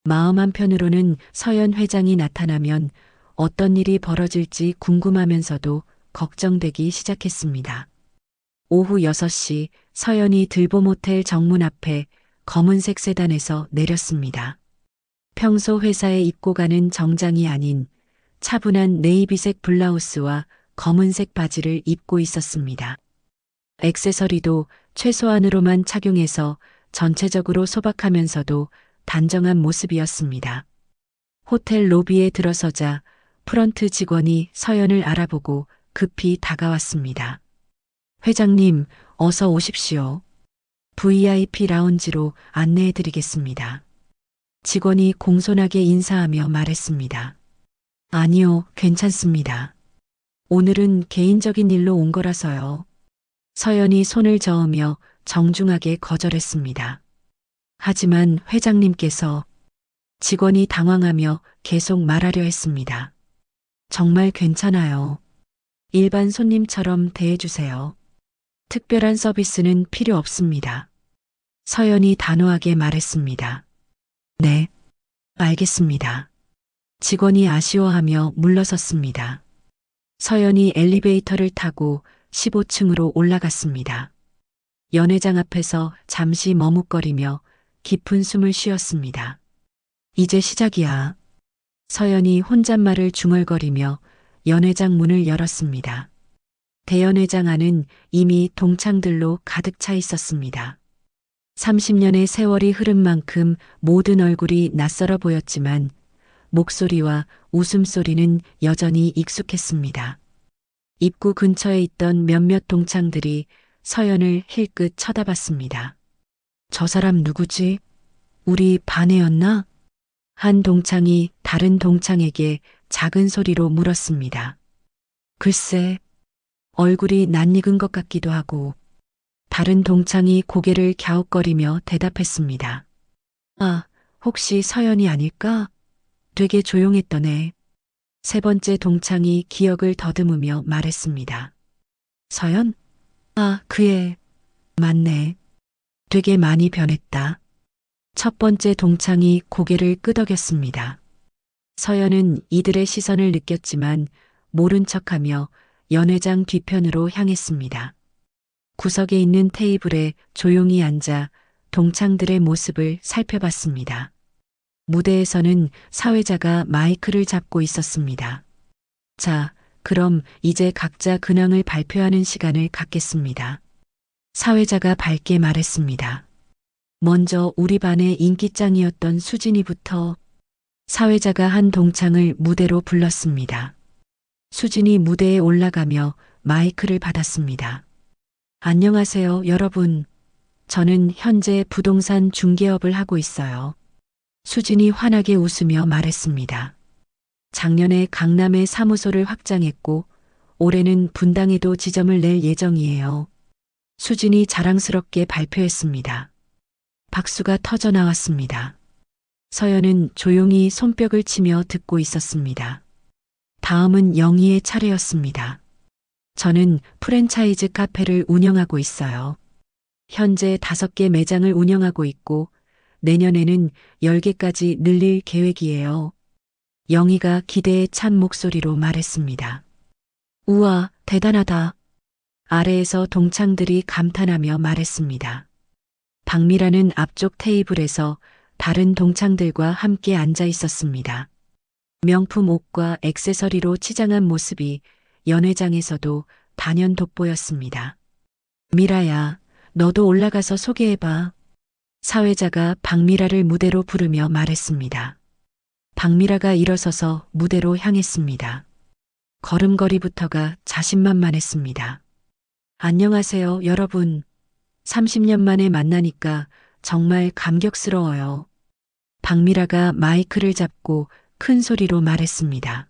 마음 한편으로는 서연 회장이 나타나면 어떤 일이 벌어질지 궁금하면서도 걱정되기 시작했습니다. 오후 6시 서연이 들봄호텔 정문 앞에 검은색 세단에서 내렸습니다. 평소 회사에 입고 가는 정장이 아닌 차분한 네이비색 블라우스와 검은색 바지를 입고 있었습니다. 액세서리도 최소한으로만 착용해서 전체적으로 소박하면서도 단정한 모습이었습니다. 호텔 로비에 들어서자 프런트 직원이 서연을 알아보고 급히 다가왔습니다. 회장님, 어서 오십시오. VIP 라운지로 안내해 드리겠습니다. 직원이 공손하게 인사하며 말했습니다. 아니요, 괜찮습니다. 오늘은 개인적인 일로 온 거라서요. 서연이 손을 저으며 정중하게 거절했습니다. 하지만 회장님께서 직원이 당황하며 계속 말하려 했습니다. 정말 괜찮아요. 일반 손님처럼 대해주세요. 특별한 서비스는 필요 없습니다. 서연이 단호하게 말했습니다. 네, 알겠습니다. 직원이 아쉬워하며 물러섰습니다. 서연이 엘리베이터를 타고 15층으로 올라갔습니다. 연회장 앞에서 잠시 머뭇거리며 깊은 숨을 쉬었습니다. 이제 시작이야. 서연이 혼잣말을 중얼거리며 연회장 문을 열었습니다. 대연회장 안은 이미 동창들로 가득 차 있었습니다. 30년의 세월이 흐른 만큼 모든 얼굴이 낯설어 보였지만 목소리와 웃음소리는 여전히 익숙했습니다. 입구 근처에 있던 몇몇 동창들이 서연을 힐끗 쳐다봤습니다. 저 사람 누구지? 우리 반애였나? 한 동창이 다른 동창에게 작은 소리로 물었습니다. 글쎄, 얼굴이 낯익은 것 같기도 하고 다른 동창이 고개를 갸웃거리며 대답했습니다. 아, 혹시 서연이 아닐까? 되게 조용했던 애. 세 번째 동창이 기억을 더듬으며 말했습니다. 서연? 아, 그 애. 맞네. 되게 많이 변했다. 첫 번째 동창이 고개를 끄덕였습니다. 서연은 이들의 시선을 느꼈지만 모른 척하며 연회장 뒤편으로 향했습니다. 구석에 있는 테이블에 조용히 앉아 동창들의 모습을 살펴봤습니다. 무대에서는 사회자가 마이크를 잡고 있었습니다. 자, 그럼 이제 각자 근황을 발표하는 시간을 갖겠습니다. 사회자가 밝게 말했습니다. 먼저 우리 반의 인기짱이었던 수진이부터. 사회자가 한 동창을 무대로 불렀습니다. 수진이 무대에 올라가며 마이크를 받았습니다. 안녕하세요, 여러분. 저는 현재 부동산 중개업을 하고 있어요. 수진이 환하게 웃으며 말했습니다. 작년에 강남에 사무소를 확장했고 올해는 분당에도 지점을 낼 예정이에요. 수진이 자랑스럽게 발표했습니다. 박수가 터져 나왔습니다. 서연은 조용히 손뼉을 치며 듣고 있었습니다. 다음은 영희의 차례였습니다. 저는 프랜차이즈 카페를 운영하고 있어요. 현재 5개 매장을 운영하고 있고 내년에는 10개까지 늘릴 계획이에요. 영희가 기대에 찬 목소리로 말했습니다. 우와, 대단하다. 아래에서 동창들이 감탄하며 말했습니다. 박미라는 앞쪽 테이블에서 다른 동창들과 함께 앉아 있었습니다. 명품 옷과 액세서리로 치장한 모습이 연회장에서도 단연 돋보였습니다. 미라야, 너도 올라가서 소개해봐. 사회자가 박미라를 무대로 부르며 말했습니다. 박미라가 일어서서 무대로 향했습니다. 걸음걸이부터가 자신만만했습니다. 안녕하세요, 여러분. 30년 만에 만나니까 정말 감격스러워요. 박미라가 마이크를 잡고 큰 소리로 말했습니다.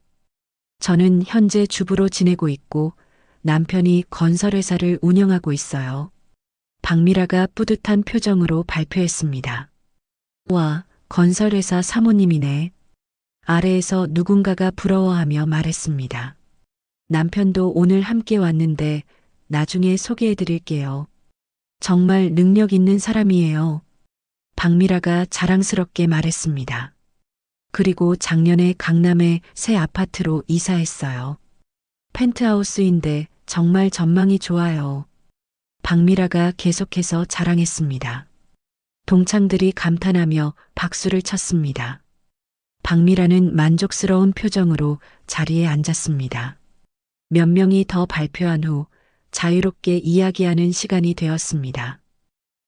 저는 현재 주부로 지내고 있고 남편이 건설회사를 운영하고 있어요. 박미라가 뿌듯한 표정으로 발표했습니다. 와, 건설회사 사모님이네. 아래에서 누군가가 부러워하며 말했습니다. 남편도 오늘 함께 왔는데 나중에 소개해드릴게요. 정말 능력 있는 사람이에요. 박미라가 자랑스럽게 말했습니다. 그리고 작년에 강남에 새 아파트로 이사했어요. 펜트하우스인데 정말 전망이 좋아요. 박미라가 계속해서 자랑했습니다. 동창들이 감탄하며 박수를 쳤습니다. 박미라는 만족스러운 표정으로 자리에 앉았습니다. 몇 명이 더 발표한 후 자유롭게 이야기하는 시간이 되었습니다.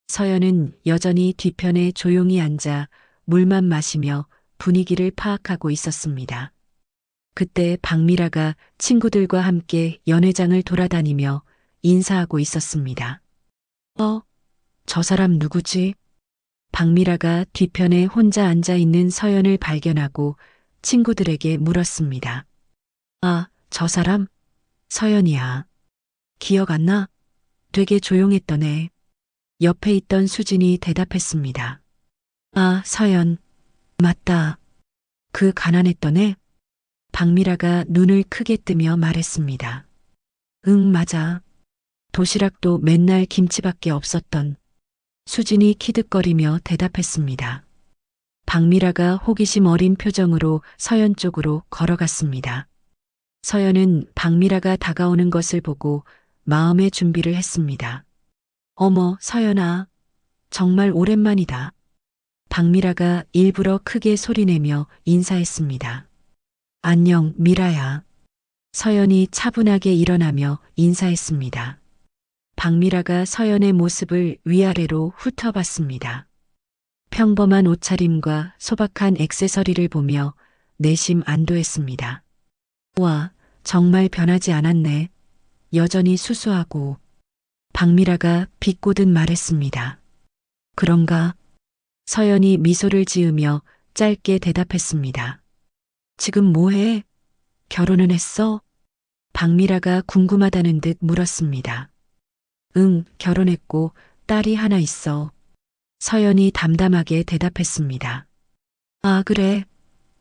서연은 여전히 뒤편에 조용히 앉아 물만 마시며 분위기를 파악하고 있었습니다. 그때 박미라가 친구들과 함께 연회장을 돌아다니며 인사하고 있었습니다. 저 사람 누구지? 박미라가 뒤편에 혼자 앉아 있는 서연을 발견하고 친구들에게 물었습니다. 아, 저 사람? 서연이야. 기억 안 나? 되게 조용했던 애. 옆에 있던 수진이 대답했습니다. 아, 서연. 맞다. 그 가난했던 애? 박미라가 눈을 크게 뜨며 말했습니다. 응, 맞아. 도시락도 맨날 김치밖에 없었던. 수진이 키득거리며 대답했습니다. 박미라가 호기심 어린 표정으로 서연 쪽으로 걸어갔습니다. 서연은 박미라가 다가오는 것을 보고 마음의 준비를 했습니다. 어머, 서연아. 정말 오랜만이다. 박미라가 일부러 크게 소리내며 인사했습니다. 안녕, 미라야. 서연이 차분하게 일어나며 인사했습니다. 박미라가 서연의 모습을 위아래로 훑어봤습니다. 평범한 옷차림과 소박한 액세서리를 보며 내심 안도했습니다. 와, 정말 변하지 않았네. 여전히 수수하고. 박미라가 비꼬듯 말했습니다. 그런가? 서연이 미소를 지으며 짧게 대답했습니다. 지금 뭐해? 결혼은 했어? 박미라가 궁금하다는 듯 물었습니다. 응, 결혼했고 딸이 하나 있어. 서연이 담담하게 대답했습니다. 아, 그래.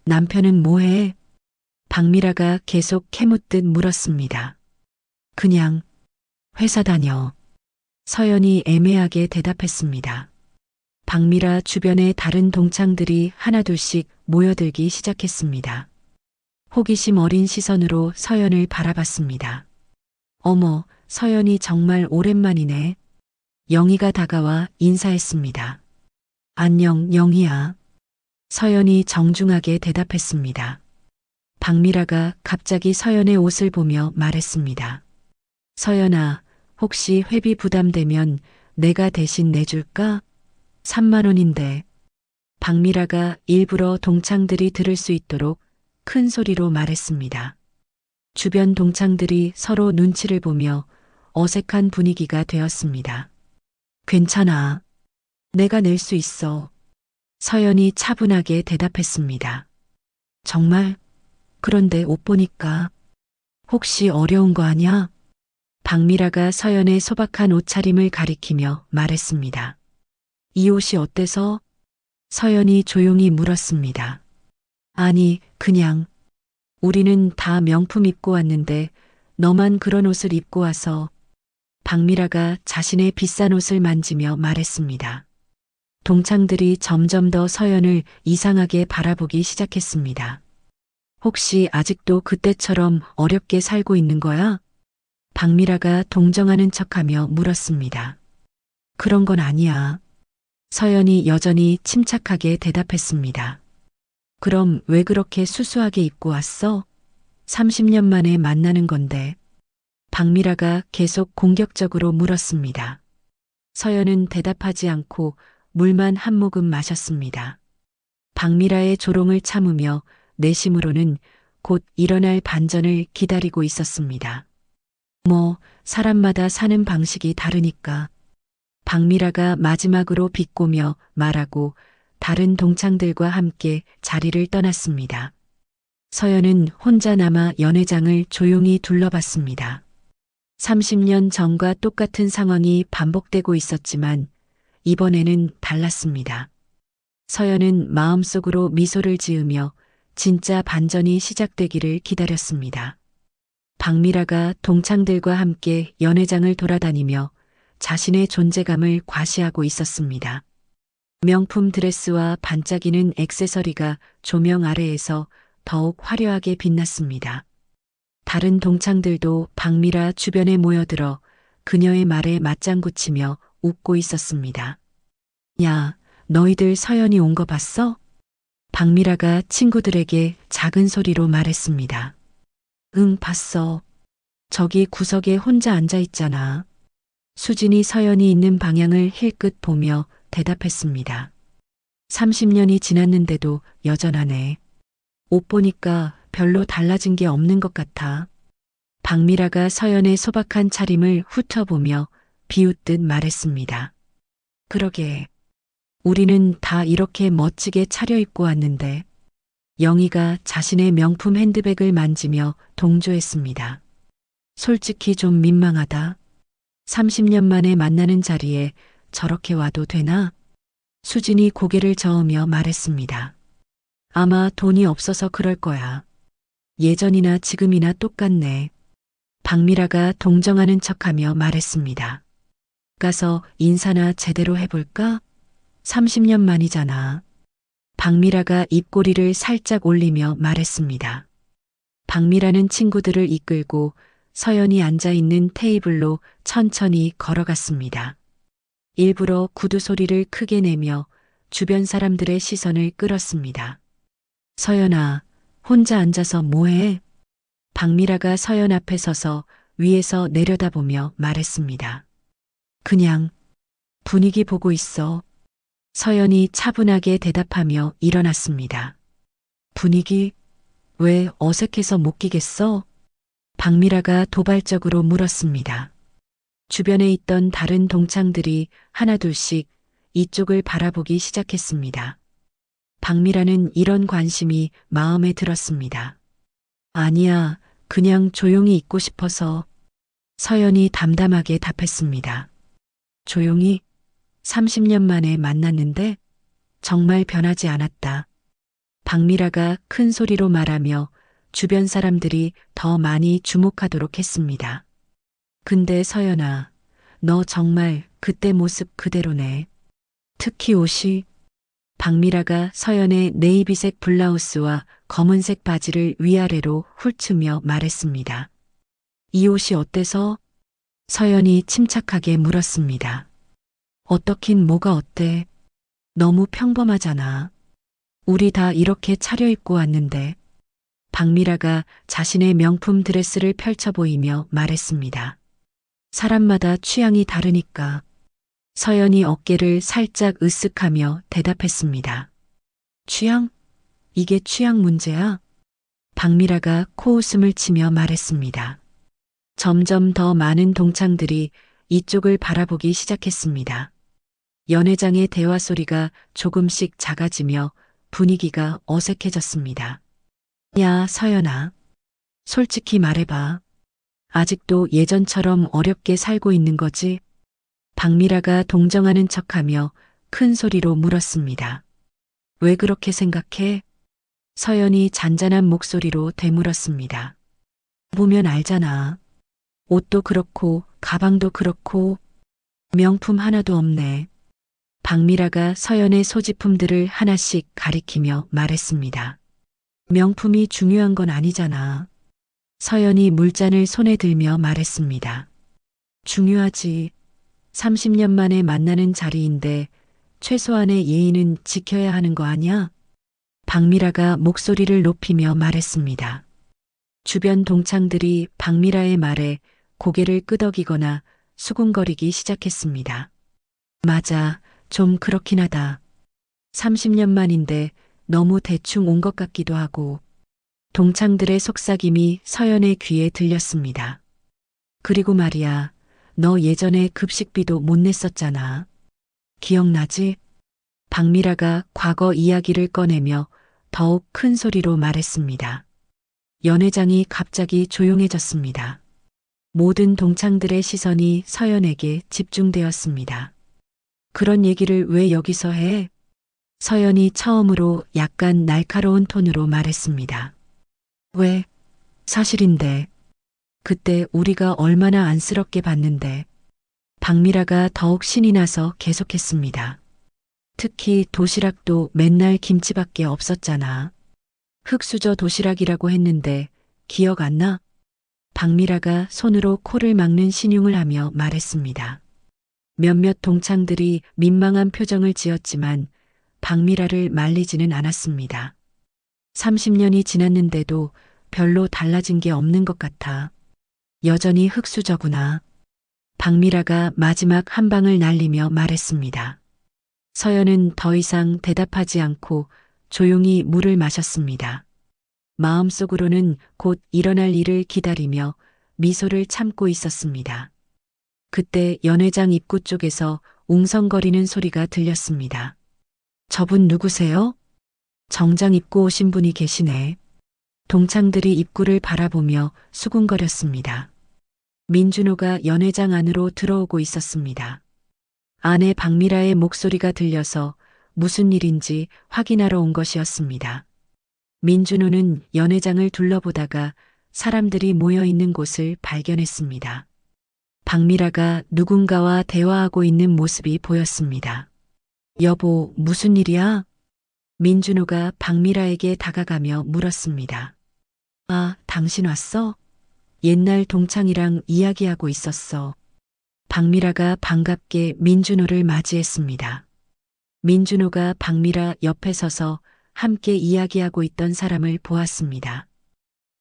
남편은 뭐해? 박미라가 계속 캐묻듯 물었습니다. 그냥 회사 다녀. 서연이 애매하게 대답했습니다. 박미라 주변에 다른 동창들이 하나둘씩 모여들기 시작했습니다. 호기심 어린 시선으로 서연을 바라봤습니다. 어머, 서연이 정말 오랜만이네. 영희가 다가와 인사했습니다. 안녕, 영희야. 서연이 정중하게 대답했습니다. 박미라가 갑자기 서연의 옷을 보며 말했습니다. 서연아, 혹시 회비 부담되면 내가 대신 내줄까? 3만 원인데. 박미라가 일부러 동창들이 들을 수 있도록 큰 소리로 말했습니다. 주변 동창들이 서로 눈치를 보며 어색한 분위기가 되었습니다. 괜찮아. 내가 낼 수 있어. 서연이 차분하게 대답했습니다. 정말? 그런데 옷 보니까 혹시 어려운 거 아냐? 박미라가 서연의 소박한 옷차림을 가리키며 말했습니다. 이 옷이 어때서? 서연이 조용히 물었습니다. 아니, 그냥. 우리는 다 명품 입고 왔는데 너만 그런 옷을 입고 와서. 박미라가 자신의 비싼 옷을 만지며 말했습니다. 동창들이 점점 더 서연을 이상하게 바라보기 시작했습니다. 혹시 아직도 그때처럼 어렵게 살고 있는 거야? 박미라가 동정하는 척하며 물었습니다. 그런 건 아니야. 서연이 여전히 침착하게 대답했습니다. 그럼 왜 그렇게 수수하게 입고 왔어? 30년 만에 만나는 건데. 박미라가 계속 공격적으로 물었습니다. 서연은 대답하지 않고 물만 한 모금 마셨습니다. 박미라의 조롱을 참으며 내심으로는 곧 일어날 반전을 기다리고 있었습니다. 사람마다 사는 방식이 다르니까. 박미라가 마지막으로 비꼬며 말하고 다른 동창들과 함께 자리를 떠났습니다. 서연은 혼자 남아 연회장을 조용히 둘러봤습니다. 30년 전과 똑같은 상황이 반복되고 있었지만 이번에는 달랐습니다. 서연은 마음속으로 미소를 지으며 진짜 반전이 시작되기를 기다렸습니다. 박미라가 동창들과 함께 연회장을 돌아다니며 자신의 존재감을 과시하고 있었습니다. 명품 드레스와 반짝이는 액세서리가 조명 아래에서 더욱 화려하게 빛났습니다. 다른 동창들도 박미라 주변에 모여들어 그녀의 말에 맞장구 치며 웃고 있었습니다. 야, 너희들 서연이 온 거 봤어? 박미라가 친구들에게 작은 소리로 말했습니다. 응, 봤어. 저기 구석에 혼자 앉아 있잖아. 수진이 서연이 있는 방향을 힐끗 보며 대답했습니다. 30년이 지났는데도 여전하네. 옷 보니까 별로 달라진 게 없는 것 같아. 박미라가 서연의 소박한 차림을 훑어보며 비웃듯 말했습니다. 그러게. 우리는 다 이렇게 멋지게 차려입고 왔는데. 영희가 자신의 명품 핸드백을 만지며 동조했습니다. 솔직히 좀 민망하다. 30년 만에 만나는 자리에 저렇게 와도 되나? 수진이 고개를 저으며 말했습니다. 아마 돈이 없어서 그럴 거야. 예전이나 지금이나 똑같네. 박미라가 동정하는 척하며 말했습니다. 가서 인사나 제대로 해볼까? 30년 만이잖아. 박미라가 입꼬리를 살짝 올리며 말했습니다. 박미라는 친구들을 이끌고 서연이 앉아있는 테이블로 천천히 걸어갔습니다. 일부러 구두 소리를 크게 내며 주변 사람들의 시선을 끌었습니다. 서연아, 혼자 앉아서 뭐해? 박미라가 서연 앞에 서서 위에서 내려다보며 말했습니다. 그냥 분위기 보고 있어. 서연이 차분하게 대답하며 일어났습니다. 분위기? 왜 어색해서 못 끼겠어? 박미라가 도발적으로 물었습니다. 주변에 있던 다른 동창들이 하나둘씩 이쪽을 바라보기 시작했습니다. 박미라는 이런 관심이 마음에 들었습니다. 아니야, 그냥 조용히 있고 싶어서. 서연이 담담하게 답했습니다. 조용히? 30년 만에 만났는데 정말 변하지 않았다. 박미라가 큰 소리로 말하며 주변 사람들이 더 많이 주목하도록 했습니다. 근데 서연아, 너 정말 그때 모습 그대로네. 특히 옷이. 박미라가 서연의 네이비색 블라우스와 검은색 바지를 위아래로 훑으며 말했습니다. 이 옷이 어때서? 서연이 침착하게 물었습니다. 어떻긴 뭐가 어때? 너무 평범하잖아. 우리 다 이렇게 차려입고 왔는데. 박미라가 자신의 명품 드레스를 펼쳐 보이며 말했습니다. 사람마다 취향이 다르니까. 서연이 어깨를 살짝 으쓱하며 대답했습니다. 취향? 이게 취향 문제야? 박미라가 코웃음을 치며 말했습니다. 점점 더 많은 동창들이 이쪽을 바라보기 시작했습니다. 연회장의 대화 소리가 조금씩 작아지며 분위기가 어색해졌습니다. 야, 서연아. 솔직히 말해봐. 아직도 예전처럼 어렵게 살고 있는 거지? 박미라가 동정하는 척하며 큰 소리로 물었습니다. 왜 그렇게 생각해? 서연이 잔잔한 목소리로 되물었습니다. 보면 알잖아. 옷도 그렇고 가방도 그렇고 명품 하나도 없네. 박미라가 서연의 소지품들을 하나씩 가리키며 말했습니다. 명품이 중요한 건 아니잖아. 서연이 물잔을 손에 들며 말했습니다. 중요하지. 30년 만에 만나는 자리인데 최소한의 예의는 지켜야 하는 거 아니야? 박미라가 목소리를 높이며 말했습니다. 주변 동창들이 박미라의 말에 고개를 끄덕이거나 수군거리기 시작했습니다. 맞아, 좀 그렇긴 하다. 30년 만인데 너무 대충 온 것 같기도 하고. 동창들의 속삭임이 서연의 귀에 들렸습니다. 그리고 말이야, 너 예전에 급식비도 못 냈었잖아. 기억나지? 박미라가 과거 이야기를 꺼내며 더욱 큰 소리로 말했습니다. 연회장이 갑자기 조용해졌습니다. 모든 동창들의 시선이 서연에게 집중되었습니다. 그런 얘기를 왜 여기서 해? 서연이 처음으로 약간 날카로운 톤으로 말했습니다. 왜? 사실인데. 그때 우리가 얼마나 안쓰럽게 봤는데. 박미라가 더욱 신이 나서 계속했습니다. 특히 도시락도 맨날 김치밖에 없었잖아. 흑수저 도시락이라고 했는데 기억 안 나? 박미라가 손으로 코를 막는 신용을 하며 말했습니다. 몇몇 동창들이 민망한 표정을 지었지만 박미라를 말리지는 않았습니다. 30년이 지났는데도 별로 달라진 게 없는 것 같아. 여전히 흑수저구나. 박미라가 마지막 한 방을 날리며 말했습니다. 서연은 더 이상 대답하지 않고 조용히 물을 마셨습니다. 마음속으로는 곧 일어날 일을 기다리며 미소를 참고 있었습니다. 그때 연회장 입구 쪽에서 웅성거리는 소리가 들렸습니다. 저분 누구세요? 정장 입고 오신 분이 계시네. 동창들이 입구를 바라보며 수군거렸습니다. 민준호가 연회장 안으로 들어오고 있었습니다. 아내 박미라의 목소리가 들려서 무슨 일인지 확인하러 온 것이었습니다. 민준호는 연회장을 둘러보다가 사람들이 모여 있는 곳을 발견했습니다. 박미라가 누군가와 대화하고 있는 모습이 보였습니다. 여보, 무슨 일이야? 민준호가 박미라에게 다가가며 물었습니다. 아, 당신 왔어? 옛날 동창이랑 이야기하고 있었어. 박미라가 반갑게 민준호를 맞이했습니다. 민준호가 박미라 옆에 서서 함께 이야기하고 있던 사람을 보았습니다.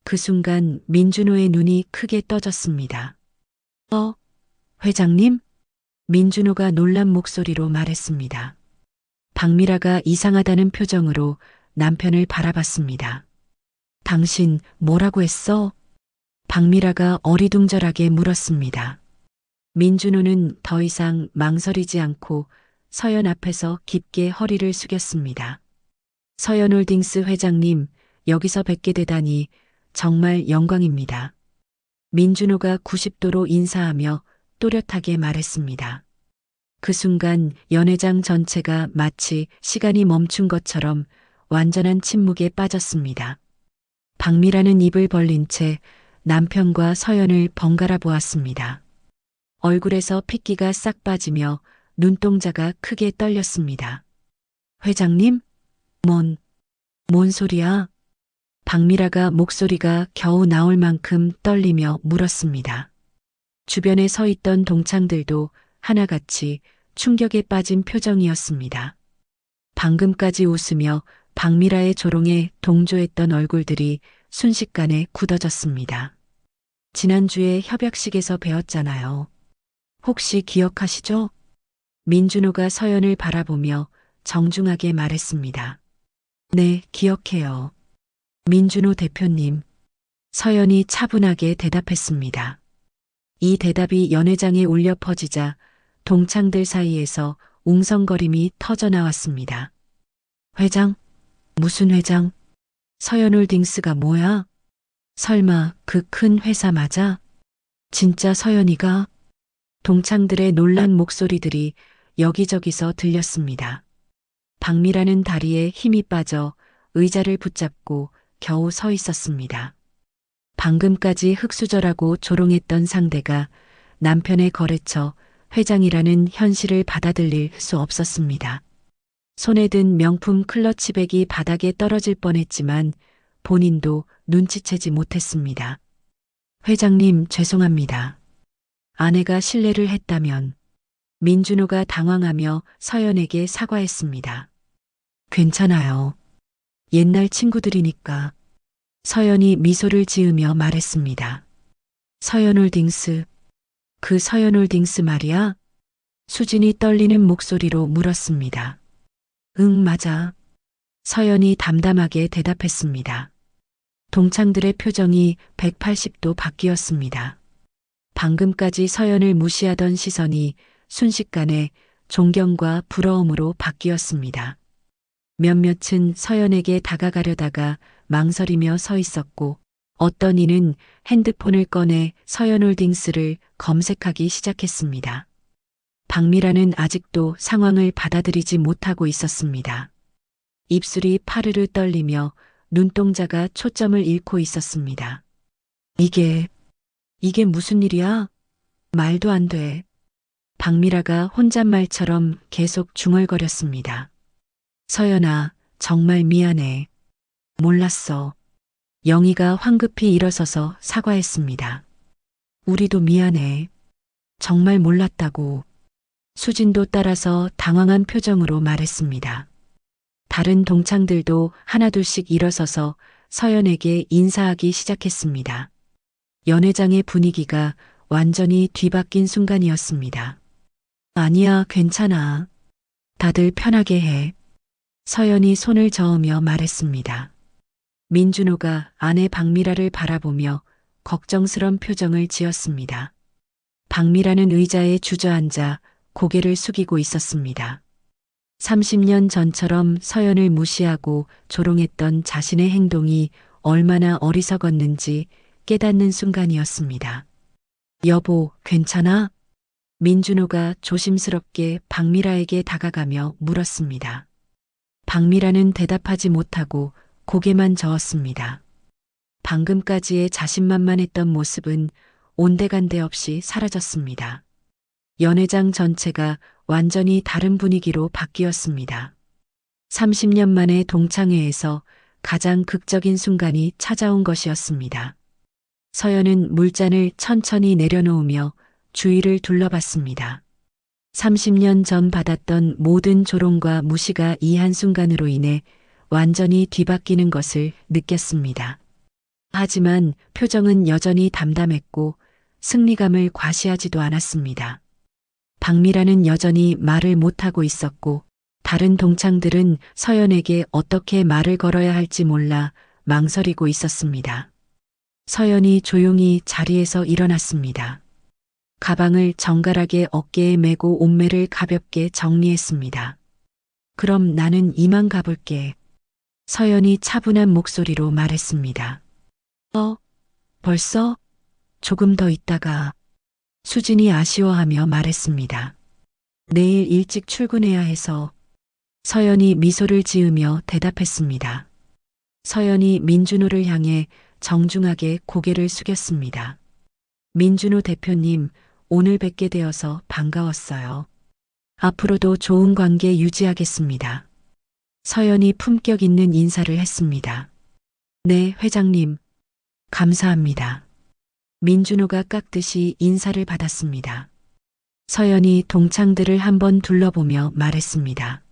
그 순간 민준호의 눈이 크게 떠졌습니다. 회장님? 민준호가 놀란 목소리로 말했습니다. 박미라가 이상하다는 표정으로 남편을 바라봤습니다. 당신 뭐라고 했어? 박미라가 어리둥절하게 물었습니다. 민준호는 더 이상 망설이지 않고 서연 앞에서 깊게 허리를 숙였습니다. 서연홀딩스 회장님, 여기서 뵙게 되다니 정말 영광입니다. 민준호가 90도로 인사하며 또렷하게 말했습니다. 그 순간 연회장 전체가 마치 시간이 멈춘 것처럼 완전한 침묵에 빠졌습니다. 박미라는 입을 벌린 채 남편과 서연을 번갈아 보았습니다. 얼굴에서 핏기가 싹 빠지며 눈동자가 크게 떨렸습니다. 회장님? 뭔 소리야? 박미라가 목소리가 겨우 나올 만큼 떨리며 물었습니다. 주변에 서 있던 동창들도 하나같이 충격에 빠진 표정이었습니다. 방금까지 웃으며 박미라의 조롱에 동조했던 얼굴들이 순식간에 굳어졌습니다. 지난주에 협약식에서 배웠잖아요. 혹시 기억하시죠? 민준호가 서연을 바라보며 정중하게 말했습니다. 네, 기억해요. 민준호 대표님. 서연이 차분하게 대답했습니다. 이 대답이 연회장에 울려 퍼지자 동창들 사이에서 웅성거림이 터져나왔습니다. 회장? 무슨 회장? 서연홀딩스가 뭐야? 설마 그 큰 회사 맞아? 진짜 서연이가? 동창들의 놀란 목소리들이 여기저기서 들렸습니다. 박미라는 다리에 힘이 빠져 의자를 붙잡고 겨우 서 있었습니다. 방금까지 흑수저라고 조롱했던 상대가 남편의 거래처 회장이라는 현실을 받아들일 수 없었습니다. 손에 든 명품 클러치백이 바닥에 떨어질 뻔했지만 본인도 눈치채지 못했습니다. 회장님, 죄송합니다. 아내가 실례를 했다면. 민준호가 당황하며 서연에게 사과했습니다. 괜찮아요. 옛날 친구들이니까. 서연이 미소를 지으며 말했습니다. 서연홀딩스. 그 서연홀딩스 말이야? 수진이 떨리는 목소리로 물었습니다. 응, 맞아. 서연이 담담하게 대답했습니다. 동창들의 표정이 180도 바뀌었습니다. 방금까지 서연을 무시하던 시선이 순식간에 존경과 부러움으로 바뀌었습니다. 몇몇은 서연에게 다가가려다가 망설이며 서 있었고 어떤 이는 핸드폰을 꺼내 서연홀딩스를 검색하기 시작했습니다. 박미라는 아직도 상황을 받아들이지 못하고 있었습니다. 입술이 파르르 떨리며 눈동자가 초점을 잃고 있었습니다. 이게 무슨 일이야? 말도 안 돼. 박미라가 혼잣말처럼 계속 중얼거렸습니다. 서연아, 정말 미안해. 몰랐어. 영희가 황급히 일어서서 사과했습니다. 우리도 미안해. 정말 몰랐다고. 수진도 따라서 당황한 표정으로 말했습니다. 다른 동창들도 하나둘씩 일어서서 서연에게 인사하기 시작했습니다. 연회장의 분위기가 완전히 뒤바뀐 순간이었습니다. 아니야, 괜찮아. 다들 편하게 해. 서연이 손을 저으며 말했습니다. 민준호가 아내 박미라를 바라보며 걱정스런 표정을 지었습니다. 박미라는 의자에 주저앉아 고개를 숙이고 있었습니다. 30년 전처럼 서연을 무시하고 조롱했던 자신의 행동이 얼마나 어리석었는지 깨닫는 순간이었습니다. 여보, 괜찮아? 민준호가 조심스럽게 박미라에게 다가가며 물었습니다. 박미라는 대답하지 못하고 고개만 저었습니다. 방금까지의 자신만만했던 모습은 온데간데 없이 사라졌습니다. 연회장 전체가 완전히 다른 분위기로 바뀌었습니다. 30년 만에 동창회에서 가장 극적인 순간이 찾아온 것이었습니다. 서연은 물잔을 천천히 내려놓으며 주위를 둘러봤습니다. 30년 전 받았던 모든 조롱과 무시가 이 한순간으로 인해 완전히 뒤바뀌는 것을 느꼈습니다. 하지만 표정은 여전히 담담했고 승리감을 과시하지도 않았습니다. 박미라는 여전히 말을 못하고 있었고 다른 동창들은 서연에게 어떻게 말을 걸어야 할지 몰라 망설이고 있었습니다. 서연이 조용히 자리에서 일어났습니다. 가방을 정갈하게 어깨에 메고 옷매를 가볍게 정리했습니다. 그럼 나는 이만 가볼게. 서연이 차분한 목소리로 말했습니다. 벌써? 조금 더 있다가. 수진이 아쉬워하며 말했습니다. 내일 일찍 출근해야 해서. 서연이 미소를 지으며 대답했습니다. 서연이 민준호를 향해 정중하게 고개를 숙였습니다. 민준호 대표님, 오늘 뵙게 되어서 반가웠어요. 앞으로도 좋은 관계 유지하겠습니다. 서연이 품격 있는 인사를 했습니다. 네, 회장님. 감사합니다. 민준호가 깍듯이 인사를 받았습니다. 서연이 동창들을 한번 둘러보며 말했습니다.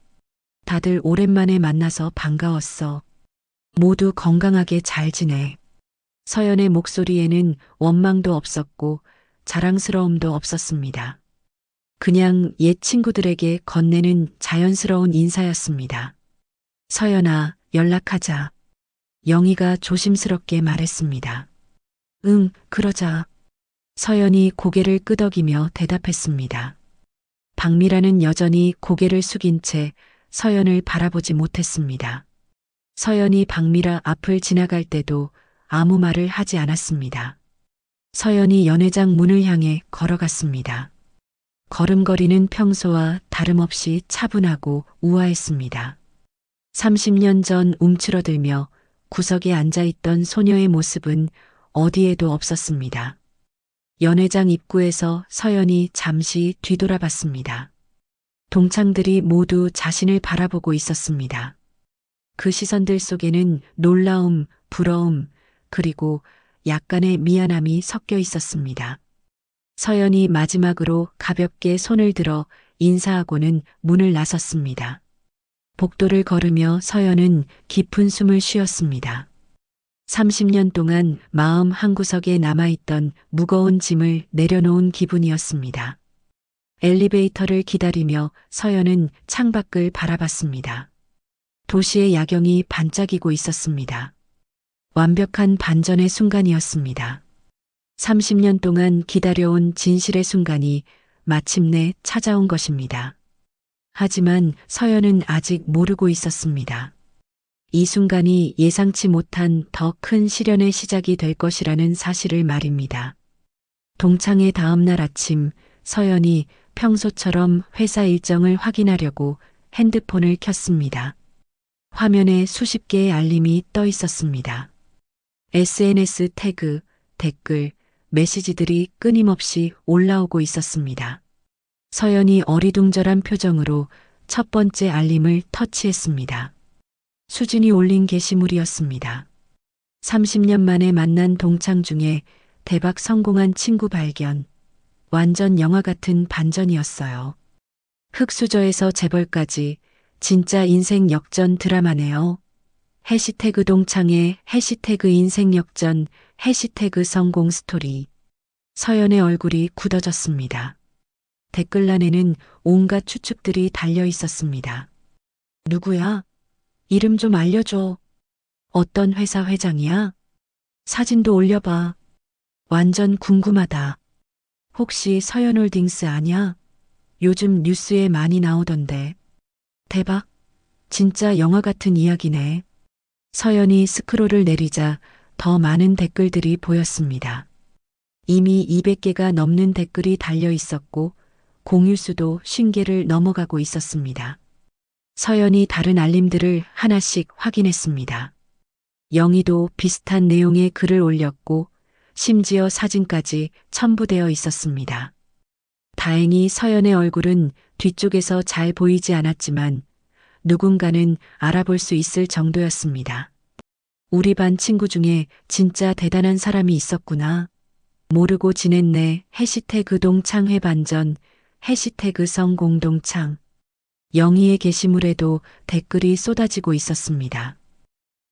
다들 오랜만에 만나서 반가웠어. 모두 건강하게 잘 지내. 서연의 목소리에는 원망도 없었고 자랑스러움도 없었습니다. 그냥 옛 친구들에게 건네는 자연스러운 인사였습니다. 서연아, 연락하자. 영희가 조심스럽게 말했습니다. 응, 그러자. 서연이 고개를 끄덕이며 대답했습니다. 박미라는 여전히 고개를 숙인 채 서연을 바라보지 못했습니다. 서연이 박미라 앞을 지나갈 때도 아무 말을 하지 않았습니다. 서연이 연회장 문을 향해 걸어갔습니다. 걸음걸이는 평소와 다름없이 차분하고 우아했습니다. 30년 전 움츠러들며 구석에 앉아있던 소녀의 모습은 어디에도 없었습니다. 연회장 입구에서 서연이 잠시 뒤돌아봤습니다. 동창들이 모두 자신을 바라보고 있었습니다. 그 시선들 속에는 놀라움, 부러움, 그리고 약간의 미안함이 섞여 있었습니다. 서연이 마지막으로 가볍게 손을 들어 인사하고는 문을 나섰습니다. 복도를 걸으며 서연은 깊은 숨을 쉬었습니다. 30년 동안 마음 한구석에 남아있던 무거운 짐을 내려놓은 기분이었습니다. 엘리베이터를 기다리며 서연은 창밖을 바라봤습니다. 도시의 야경이 반짝이고 있었습니다. 완벽한 반전의 순간이었습니다. 30년 동안 기다려온 진실의 순간이 마침내 찾아온 것입니다. 하지만 서연은 아직 모르고 있었습니다. 이 순간이 예상치 못한 더 큰 시련의 시작이 될 것이라는 사실을 말입니다. 동창회 다음 날 아침 서연이 평소처럼 회사 일정을 확인하려고 핸드폰을 켰습니다. 화면에 수십 개의 알림이 떠 있었습니다. SNS 태그, 댓글, 메시지들이 끊임없이 올라오고 있었습니다. 서연이 어리둥절한 표정으로 첫 번째 알림을 터치했습니다. 수진이 올린 게시물이었습니다. 30년 만에 만난 동창 중에 대박 성공한 친구 발견. 완전 영화 같은 반전이었어요. 흑수저에서 재벌까지 진짜 인생 역전 드라마네요. 해시태그 동창회, 해시태그 인생 역전, 해시태그 성공 스토리. 서연의 얼굴이 굳어졌습니다. 댓글란에는 온갖 추측들이 달려 있었습니다. 누구야? 이름 좀 알려줘. 어떤 회사 회장이야? 사진도 올려봐. 완전 궁금하다. 혹시 서연홀딩스 아냐? 요즘 뉴스에 많이 나오던데. 대박. 진짜 영화 같은 이야기네. 서연이 스크롤을 내리자 더 많은 댓글들이 보였습니다. 이미 200개가 넘는 댓글이 달려 있었고 공유수도 50개를 넘어가고 있었습니다. 서연이 다른 알림들을 하나씩 확인했습니다. 영희도 비슷한 내용의 글을 올렸고 심지어 사진까지 첨부되어 있었습니다. 다행히 서연의 얼굴은 뒤쪽에서 잘 보이지 않았지만 누군가는 알아볼 수 있을 정도였습니다. 우리 반 친구 중에 진짜 대단한 사람이 있었구나. 모르고 지냈네. 해시태그 동창회 반전, 해시태그 성공동창. 영희의 게시물에도 댓글이 쏟아지고 있었습니다.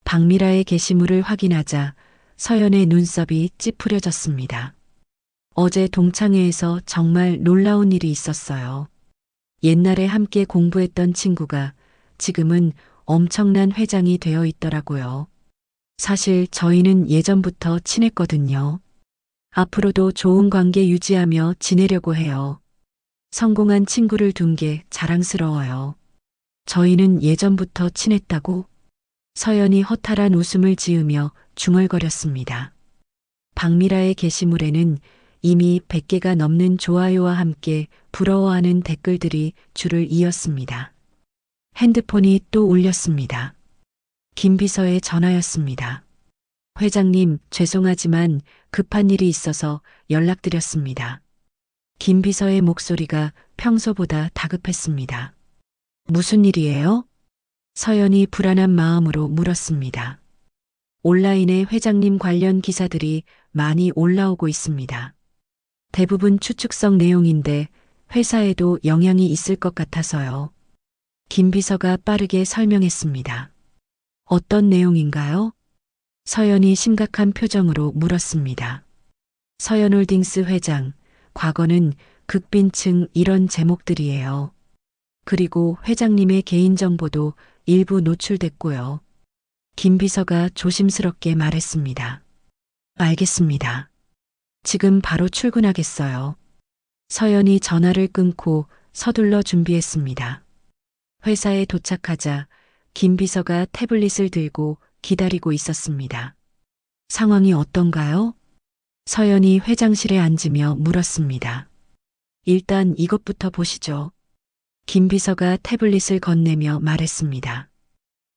박미라의 게시물을 확인하자 서연의 눈썹이 찌푸려졌습니다. 어제 동창회에서 정말 놀라운 일이 있었어요. 옛날에 함께 공부했던 친구가 지금은 엄청난 회장이 되어 있더라고요. 사실 저희는 예전부터 친했거든요. 앞으로도 좋은 관계 유지하며 지내려고 해요. 성공한 친구를 둔 게 자랑스러워요. 저희는 예전부터 친했다고? 서연이 허탈한 웃음을 지으며 중얼거렸습니다. 박미라의 게시물에는 이미 100개가 넘는 좋아요와 함께 부러워하는 댓글들이 줄을 이었습니다. 핸드폰이 또 울렸습니다. 김 비서의 전화였습니다. 회장님, 죄송하지만 급한 일이 있어서 연락드렸습니다. 김 비서의 목소리가 평소보다 다급했습니다. 무슨 일이에요? 서연이 불안한 마음으로 물었습니다. 온라인에 회장님 관련 기사들이 많이 올라오고 있습니다. 대부분 추측성 내용인데 회사에도 영향이 있을 것 같아서요. 김 비서가 빠르게 설명했습니다. 어떤 내용인가요? 서연이 심각한 표정으로 물었습니다. 서연홀딩스 회장, 과거는 극빈층 이런 제목들이에요. 그리고 회장님의 개인정보도 일부 노출됐고요. 김 비서가 조심스럽게 말했습니다. 알겠습니다. 지금 바로 출근하겠어요. 서연이 전화를 끊고 서둘러 준비했습니다. 회사에 도착하자 김 비서가 태블릿을 들고 기다리고 있었습니다. 상황이 어떤가요? 서연이 회장실에 앉으며 물었습니다. 일단 이것부터 보시죠. 김 비서가 태블릿을 건네며 말했습니다.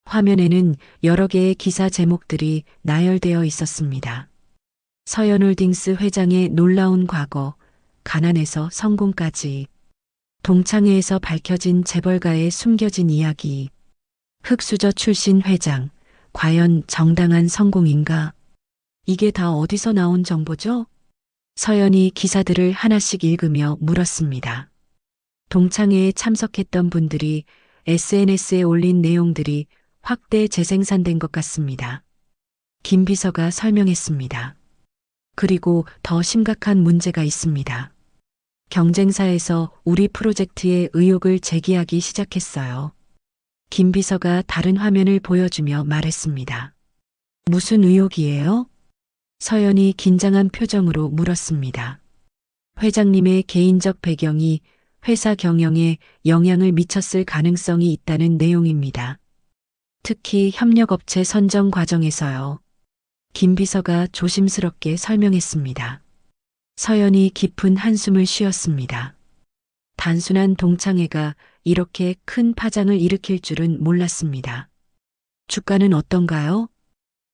화면에는 여러 개의 기사 제목들이 나열되어 있었습니다. 서연홀딩스 회장의 놀라운 과거, 가난에서 성공까지, 동창회에서 밝혀진 재벌가의 숨겨진 이야기, 흑수저 출신 회장, 과연 정당한 성공인가? 이게 다 어디서 나온 정보죠? 서연이 기사들을 하나씩 읽으며 물었습니다. 동창회에 참석했던 분들이 SNS에 올린 내용들이 확대 재생산된 것 같습니다. 김 비서가 설명했습니다. 그리고 더 심각한 문제가 있습니다. 경쟁사에서 우리 프로젝트에 의혹을 제기하기 시작했어요. 김 비서가 다른 화면을 보여주며 말했습니다. 무슨 의혹이에요? 서연이 긴장한 표정으로 물었습니다. 회장님의 개인적 배경이 회사 경영에 영향을 미쳤을 가능성이 있다는 내용입니다. 특히 협력업체 선정 과정에서요. 김 비서가 조심스럽게 설명했습니다. 서연이 깊은 한숨을 쉬었습니다. 단순한 동창회가 이렇게 큰 파장을 일으킬 줄은 몰랐습니다. 주가는 어떤가요?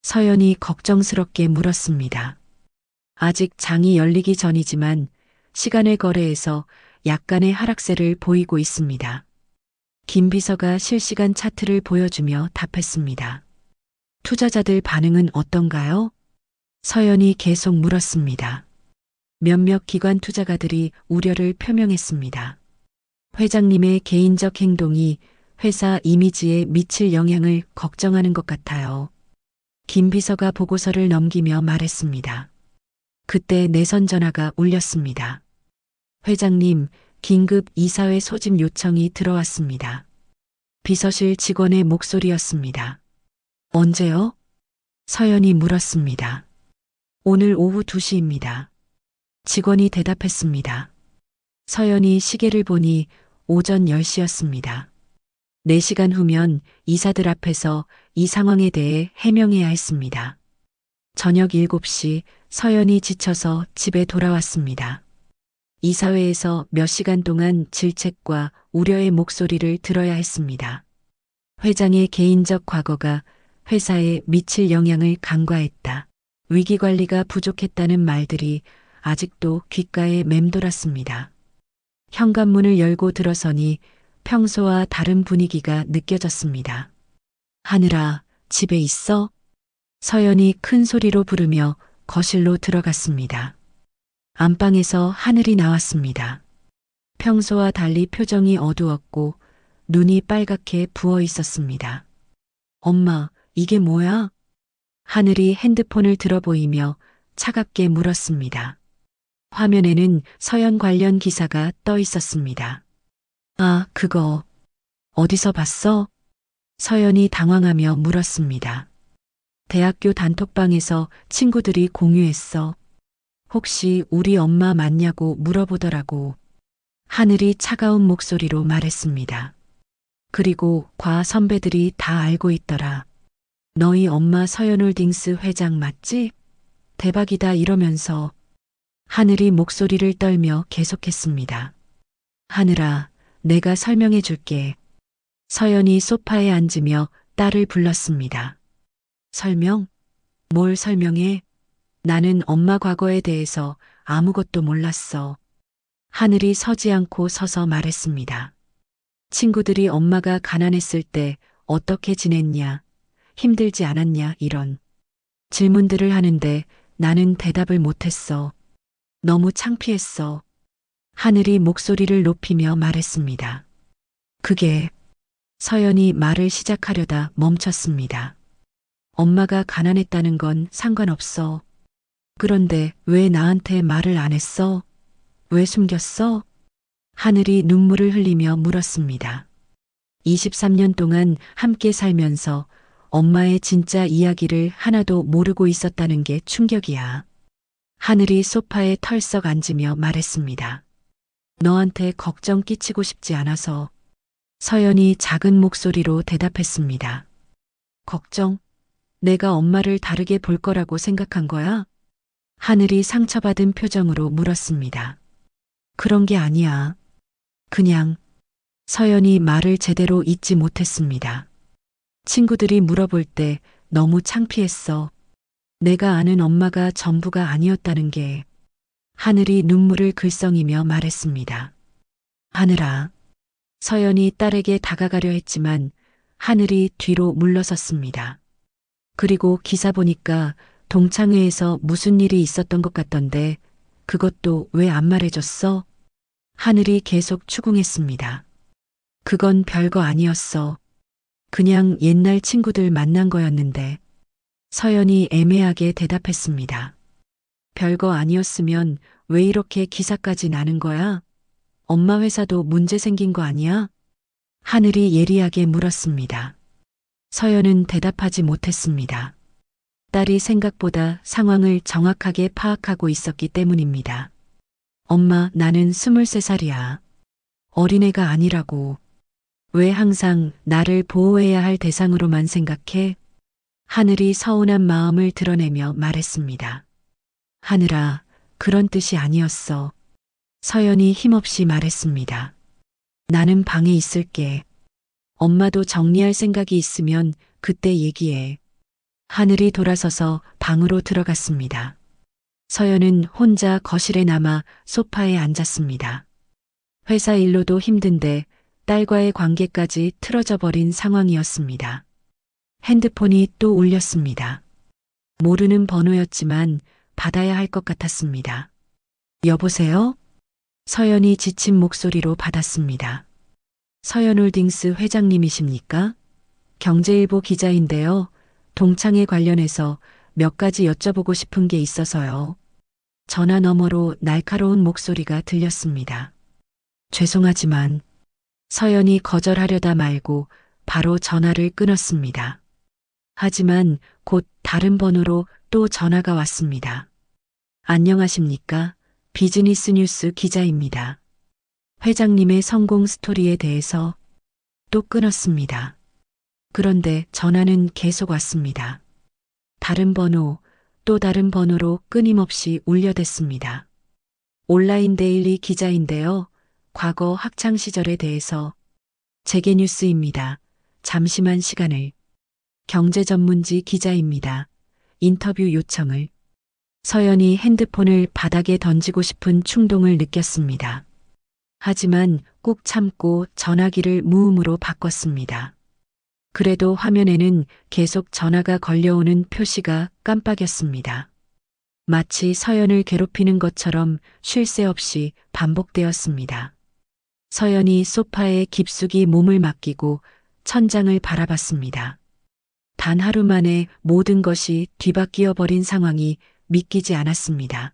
서연이 걱정스럽게 물었습니다. 아직 장이 열리기 전이지만 시간의 거래에서 약간의 하락세를 보이고 있습니다. 김 비서가 실시간 차트를 보여주며 답했습니다. 투자자들 반응은 어떤가요? 서연이 계속 물었습니다. 몇몇 기관 투자가들이 우려를 표명했습니다. 회장님의 개인적 행동이 회사 이미지에 미칠 영향을 걱정하는 것 같아요. 김 비서가 보고서를 넘기며 말했습니다. 그때 내선 전화가 울렸습니다. 회장님, 긴급 이사회 소집 요청이 들어왔습니다. 비서실 직원의 목소리였습니다. 언제요? 서연이 물었습니다. 오늘 오후 2시입니다. 직원이 대답했습니다. 서연이 시계를 보니 오전 10시였습니다. 4시간 후면 이사들 앞에서 이 상황에 대해 해명해야 했습니다. 저녁 7시 서연이 지쳐서 집에 돌아왔습니다. 이사회에서 몇 시간 동안 질책과 우려의 목소리를 들어야 했습니다. 회장의 개인적 과거가 회사에 미칠 영향을 간과했다. 위기관리가 부족했다는 말들이 아직도 귓가에 맴돌았습니다. 현관문을 열고 들어서니 평소와 다른 분위기가 느껴졌습니다. 하늘아, 집에 있어? 서연이 큰 소리로 부르며 거실로 들어갔습니다. 안방에서 하늘이 나왔습니다. 평소와 달리 표정이 어두웠고 눈이 빨갛게 부어 있었습니다. 엄마, 이게 뭐야? 하늘이 핸드폰을 들어 보이며 차갑게 물었습니다. 화면에는 서연 관련 기사가 떠 있었습니다. 아, 그거 어디서 봤어? 서연이 당황하며 물었습니다. 대학교 단톡방에서 친구들이 공유했어. 혹시 우리 엄마 맞냐고 물어보더라고. 하늘이 차가운 목소리로 말했습니다. 그리고 과 선배들이 다 알고 있더라. 너희 엄마 서연홀딩스 회장 맞지? 대박이다 이러면서 하늘이 목소리를 떨며 계속했습니다. 하늘아, 내가 설명해 줄게. 서연이 소파에 앉으며 딸을 불렀습니다. 설명? 뭘 설명해? 나는 엄마 과거에 대해서 아무것도 몰랐어. 하늘이 서지 않고 서서 말했습니다. 친구들이 엄마가 가난했을 때 어떻게 지냈냐, 힘들지 않았냐 이런 질문들을 하는데 나는 대답을 못했어. 너무 창피했어. 하늘이 목소리를 높이며 말했습니다. 그게 서연이 말을 시작하려다 멈췄습니다. 엄마가 가난했다는 건 상관없어. 그런데 왜 나한테 말을 안 했어? 왜 숨겼어? 하늘이 눈물을 흘리며 물었습니다. 23년 동안 함께 살면서 엄마의 진짜 이야기를 하나도 모르고 있었다는 게 충격이야. 하늘이 소파에 털썩 앉으며 말했습니다. 너한테 걱정 끼치고 싶지 않아서. 서연이 작은 목소리로 대답했습니다. 걱정? 내가 엄마를 다르게 볼 거라고 생각한 거야? 하늘이 상처받은 표정으로 물었습니다. 그런 게 아니야. 그냥 서연이 말을 제대로 잇지 못했습니다. 친구들이 물어볼 때 너무 창피했어. 내가 아는 엄마가 전부가 아니었다는 게. 하늘이 눈물을 글썽이며 말했습니다. 하늘아. 서연이 딸에게 다가가려 했지만 하늘이 뒤로 물러섰습니다. 그리고 기사 보니까 동창회에서 무슨 일이 있었던 것 같던데 그것도 왜 안 말해줬어? 하늘이 계속 추궁했습니다. 그건 별거 아니었어. 그냥 옛날 친구들 만난 거였는데. 서연이 애매하게 대답했습니다. 별거 아니었으면 왜 이렇게 기사까지 나는 거야? 엄마 회사도 문제 생긴 거 아니야? 하늘이 예리하게 물었습니다. 서연은 대답하지 못했습니다. 딸이 생각보다 상황을 정확하게 파악하고 있었기 때문입니다. 엄마, 나는 23살이야. 어린애가 아니라고. 왜 항상 나를 보호해야 할 대상으로만 생각해? 하늘이 서운한 마음을 드러내며 말했습니다. 하늘아, 그런 뜻이 아니었어. 서연이 힘없이 말했습니다. 나는 방에 있을게. 엄마도 정리할 생각이 있으면 그때 얘기해. 하늘이 돌아서서 방으로 들어갔습니다. 서연은 혼자 거실에 남아 소파에 앉았습니다. 회사 일로도 힘든데 딸과의 관계까지 틀어져 버린 상황이었습니다. 핸드폰이 또 울렸습니다. 모르는 번호였지만 받아야 할 것 같았습니다. 여보세요? 서연이 지친 목소리로 받았습니다. 서연홀딩스 회장님이십니까? 경제일보 기자인데요. 동창회 관련해서 몇 가지 여쭤보고 싶은 게 있어서요. 전화 너머로 날카로운 목소리가 들렸습니다. 죄송하지만 서연이 거절하려다 말고 바로 전화를 끊었습니다. 하지만 곧 다른 번호로 또 전화가 왔습니다. 안녕하십니까? 비즈니스 뉴스 기자입니다. 회장님의 성공 스토리에 대해서 또 끊었습니다. 그런데 전화는 계속 왔습니다. 다른 번호, 또 다른 번호로 끊임없이 울려댔습니다. 온라인 데일리 기자인데요. 과거 학창 시절에 대해서 재계 뉴스입니다. 잠시만 시간을. 경제 전문지 기자입니다. 인터뷰 요청을. 서연이 핸드폰을 바닥에 던지고 싶은 충동을 느꼈습니다. 하지만 꾹 참고 전화기를 무음으로 바꿨습니다. 그래도 화면에는 계속 전화가 걸려오는 표시가 깜빡였습니다. 마치 서연을 괴롭히는 것처럼 쉴 새 없이 반복되었습니다. 서연이 소파에 깊숙이 몸을 맡기고 천장을 바라봤습니다. 단 하루 만에 모든 것이 뒤바뀌어 버린 상황이 믿기지 않았습니다.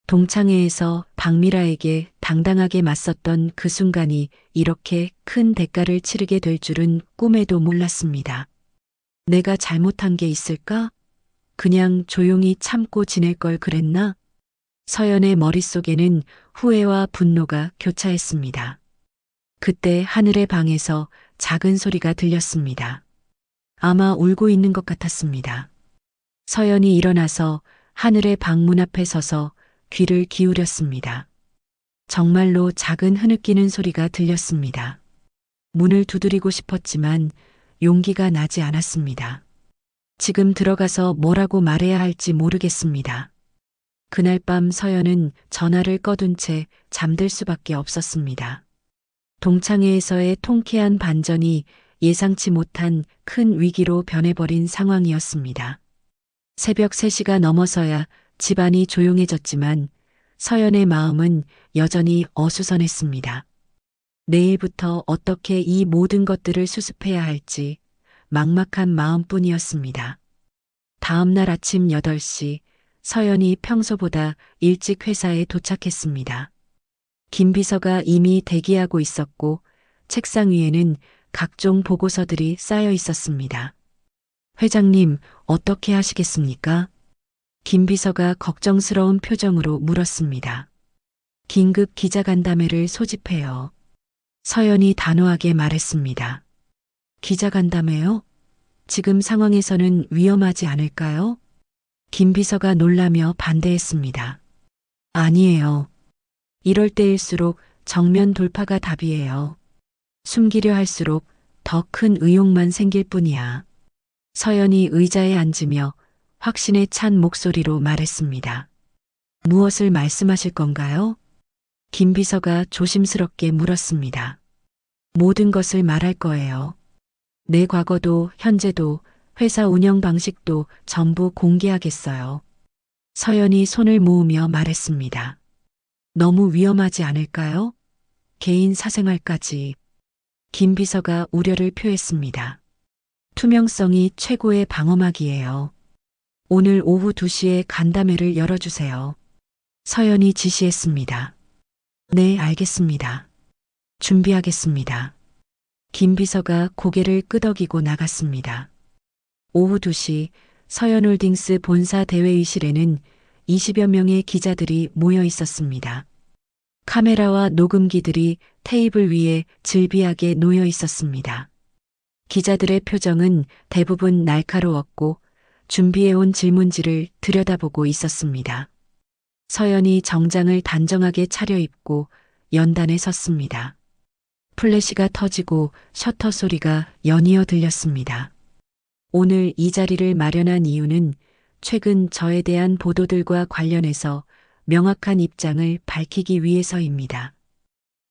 동창회에서 박미라에게 당당하게 맞섰던 그 순간이 이렇게 큰 대가를 치르게 될 줄은 꿈에도 몰랐습니다. 내가 잘못한 게 있을까? 그냥 조용히 참고 지낼 걸 그랬나? 서연의 머릿속에는 후회와 분노가 교차했습니다. 그때 하늘의 방에서 작은 소리가 들렸습니다. 아마 울고 있는 것 같았습니다. 서연이 일어나서 하늘의 방문 앞에 서서 귀를 기울였습니다. 정말로 작은 흐느끼는 소리가 들렸습니다. 문을 두드리고 싶었지만 용기가 나지 않았습니다. 지금 들어가서 뭐라고 말해야 할지 모르겠습니다. 그날 밤 서연은 전화를 꺼둔 채 잠들 수밖에 없었습니다. 동창회에서의 통쾌한 반전이 예상치 못한 큰 위기로 변해버린 상황이었습니다. 새벽 3시가 넘어서야 집안이 조용해졌지만 서연의 마음은 여전히 어수선했습니다. 내일부터 어떻게 이 모든 것들을 수습해야 할지 막막한 마음뿐이었습니다. 다음 날 아침 8시 서연이 평소보다 일찍 회사에 도착했습니다. 김 비서가 이미 대기하고 있었고 책상 위에는 각종 보고서들이 쌓여 있었습니다. 회장님, 어떻게 하시겠습니까? 김 비서가 걱정스러운 표정으로 물었습니다. 긴급 기자간담회를 소집해요. 서연이 단호하게 말했습니다. 기자간담회요? 지금 상황에서는 위험하지 않을까요? 김 비서가 놀라며 반대했습니다. 아니에요. 이럴 때일수록 정면 돌파가 답이에요. 숨기려 할수록 더 큰 의욕만 생길 뿐이야. 서연이 의자에 앉으며 확신에 찬 목소리로 말했습니다. 무엇을 말씀하실 건가요? 김 비서가 조심스럽게 물었습니다. 모든 것을 말할 거예요. 내 과거도 현재도 회사 운영 방식도 전부 공개하겠어요. 서연이 손을 모으며 말했습니다. 너무 위험하지 않을까요? 개인 사생활까지. 김 비서가 우려를 표했습니다. 투명성이 최고의 방어막이에요. 오늘 오후 2시에 간담회를 열어주세요. 서연이 지시했습니다. 네, 알겠습니다. 준비하겠습니다. 김 비서가 고개를 끄덕이고 나갔습니다. 오후 2시 서연홀딩스 본사 대회의실에는 20여 명의 기자들이 모여 있었습니다. 카메라와 녹음기들이 테이블 위에 즐비하게 놓여 있었습니다. 기자들의 표정은 대부분 날카로웠고 준비해온 질문지를 들여다보고 있었습니다. 서연이 정장을 단정하게 차려입고 연단에 섰습니다. 플래시가 터지고 셔터 소리가 연이어 들렸습니다. 오늘 이 자리를 마련한 이유는 최근 저에 대한 보도들과 관련해서 명확한 입장을 밝히기 위해서입니다.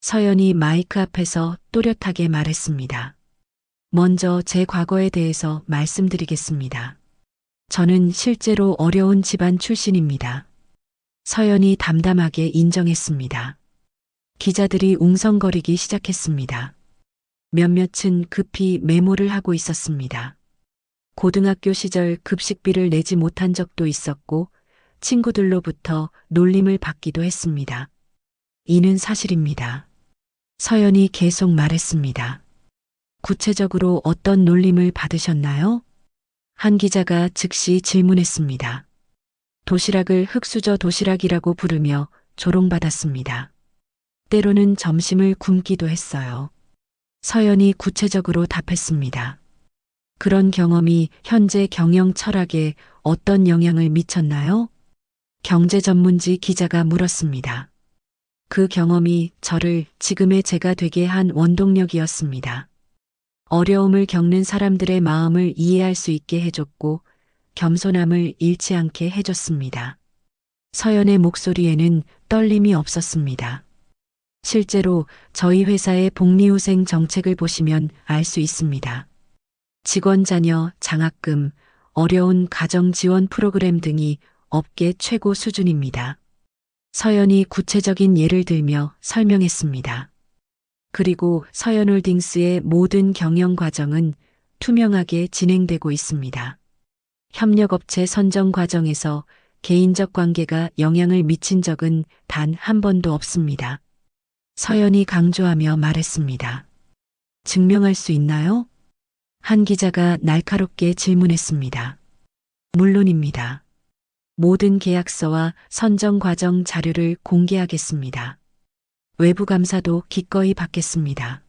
서연이 마이크 앞에서 또렷하게 말했습니다. 먼저 제 과거에 대해서 말씀드리겠습니다. 저는 실제로 어려운 집안 출신입니다. 서연이 담담하게 인정했습니다. 기자들이 웅성거리기 시작했습니다. 몇몇은 급히 메모를 하고 있었습니다. 고등학교 시절 급식비를 내지 못한 적도 있었고 친구들로부터 놀림을 받기도 했습니다. 이는 사실입니다. 서연이 계속 말했습니다. 구체적으로 어떤 놀림을 받으셨나요? 한 기자가 즉시 질문했습니다. 도시락을 흑수저 도시락이라고 부르며 조롱받았습니다. 때로는 점심을 굶기도 했어요. 서연이 구체적으로 답했습니다. 그런 경험이 현재 경영 철학에 어떤 영향을 미쳤나요? 경제 전문지 기자가 물었습니다. 그 경험이 저를 지금의 제가 되게 한 원동력이었습니다. 어려움을 겪는 사람들의 마음을 이해할 수 있게 해줬고 겸손함을 잃지 않게 해줬습니다. 서연의 목소리에는 떨림이 없었습니다. 실제로 저희 회사의 복리후생 정책을 보시면 알 수 있습니다. 직원 자녀 장학금, 어려운 가정 지원 프로그램 등이 업계 최고 수준입니다. 서연이 구체적인 예를 들며 설명했습니다. 그리고 서연홀딩스의 모든 경영 과정은 투명하게 진행되고 있습니다. 협력업체 선정 과정에서 개인적 관계가 영향을 미친 적은 단 한 번도 없습니다. 서연이 강조하며 말했습니다. 증명할 수 있나요? 한 기자가 날카롭게 질문했습니다. 물론입니다. 모든 계약서와 선정 과정 자료를 공개하겠습니다. 외부 감사도 기꺼이 받겠습니다.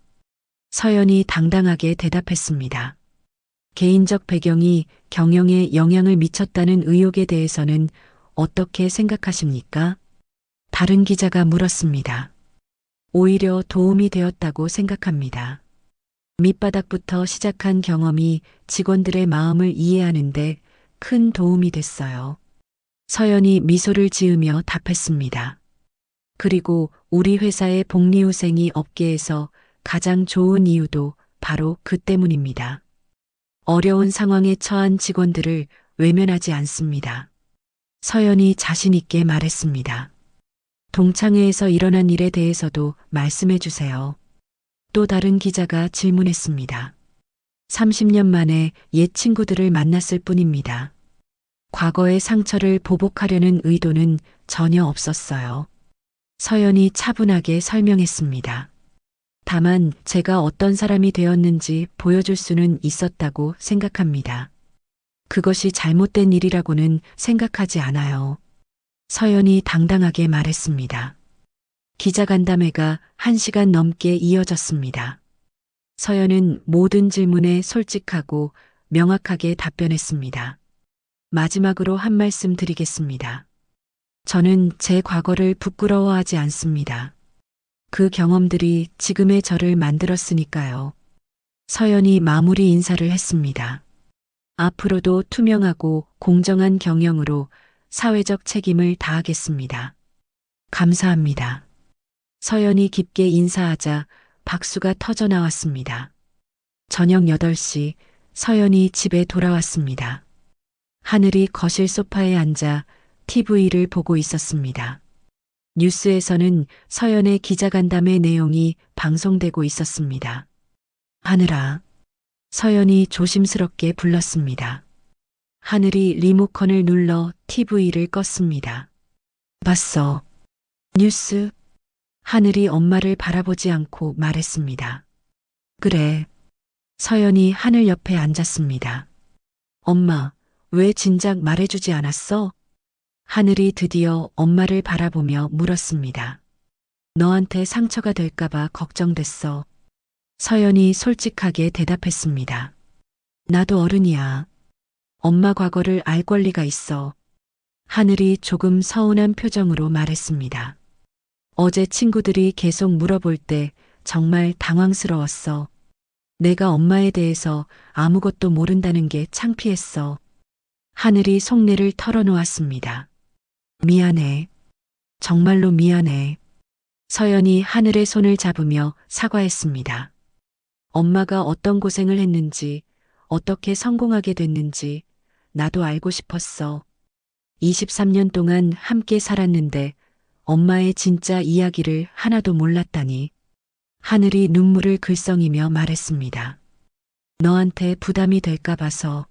서연이 당당하게 대답했습니다. 개인적 배경이 경영에 영향을 미쳤다는 의혹에 대해서는 어떻게 생각하십니까? 다른 기자가 물었습니다. 오히려 도움이 되었다고 생각합니다. 밑바닥부터 시작한 경험이 직원들의 마음을 이해하는데 큰 도움이 됐어요. 서연이 미소를 지으며 답했습니다. 그리고 우리 회사의 복리후생이 업계에서 가장 좋은 이유도 바로 그 때문입니다. 어려운 상황에 처한 직원들을 외면하지 않습니다. 서연이 자신 있게 말했습니다. 동창회에서 일어난 일에 대해서도 말씀해 주세요. 또 다른 기자가 질문했습니다. 30년 만에 옛 친구들을 만났을 뿐입니다. 과거의 상처를 보복하려는 의도는 전혀 없었어요. 서연이 차분하게 설명했습니다. 다만 제가 어떤 사람이 되었는지 보여줄 수는 있었다고 생각합니다. 그것이 잘못된 일이라고는 생각하지 않아요. 서연이 당당하게 말했습니다. 기자간담회가 1시간 넘게 이어졌습니다. 서연은 모든 질문에 솔직하고 명확하게 답변했습니다. 마지막으로 한 말씀 드리겠습니다. 저는 제 과거를 부끄러워하지 않습니다. 그 경험들이 지금의 저를 만들었으니까요. 서연이 마무리 인사를 했습니다. 앞으로도 투명하고 공정한 경영으로 사회적 책임을 다하겠습니다. 감사합니다. 서연이 깊게 인사하자 박수가 터져 나왔습니다. 저녁 8시 서연이 집에 돌아왔습니다. 하늘이 거실 소파에 앉아 TV를 보고 있었습니다. 뉴스에서는 서연의 기자간담회 내용이 방송되고 있었습니다. 하늘아, 서연이 조심스럽게 불렀습니다. 하늘이 리모컨을 눌러 TV를 껐습니다. 봤어. 뉴스? 하늘이 엄마를 바라보지 않고 말했습니다. 그래. 서연이 하늘 옆에 앉았습니다. 엄마, 왜 진작 말해주지 않았어? 하늘이 드디어 엄마를 바라보며 물었습니다. 너한테 상처가 될까봐 걱정됐어. 서연이 솔직하게 대답했습니다. 나도 어른이야. 엄마 과거를 알 권리가 있어. 하늘이 조금 서운한 표정으로 말했습니다. 어제 친구들이 계속 물어볼 때 정말 당황스러웠어. 내가 엄마에 대해서 아무것도 모른다는 게 창피했어. 하늘이 속내를 털어놓았습니다. 미안해. 정말로 미안해. 서연이 하늘의 손을 잡으며 사과했습니다. 엄마가 어떤 고생을 했는지, 어떻게 성공하게 됐는지 나도 알고 싶었어. 23년 동안 함께 살았는데 엄마의 진짜 이야기를 하나도 몰랐다니. 하늘이 눈물을 글썽이며 말했습니다. 너한테 부담이 될까 봐서.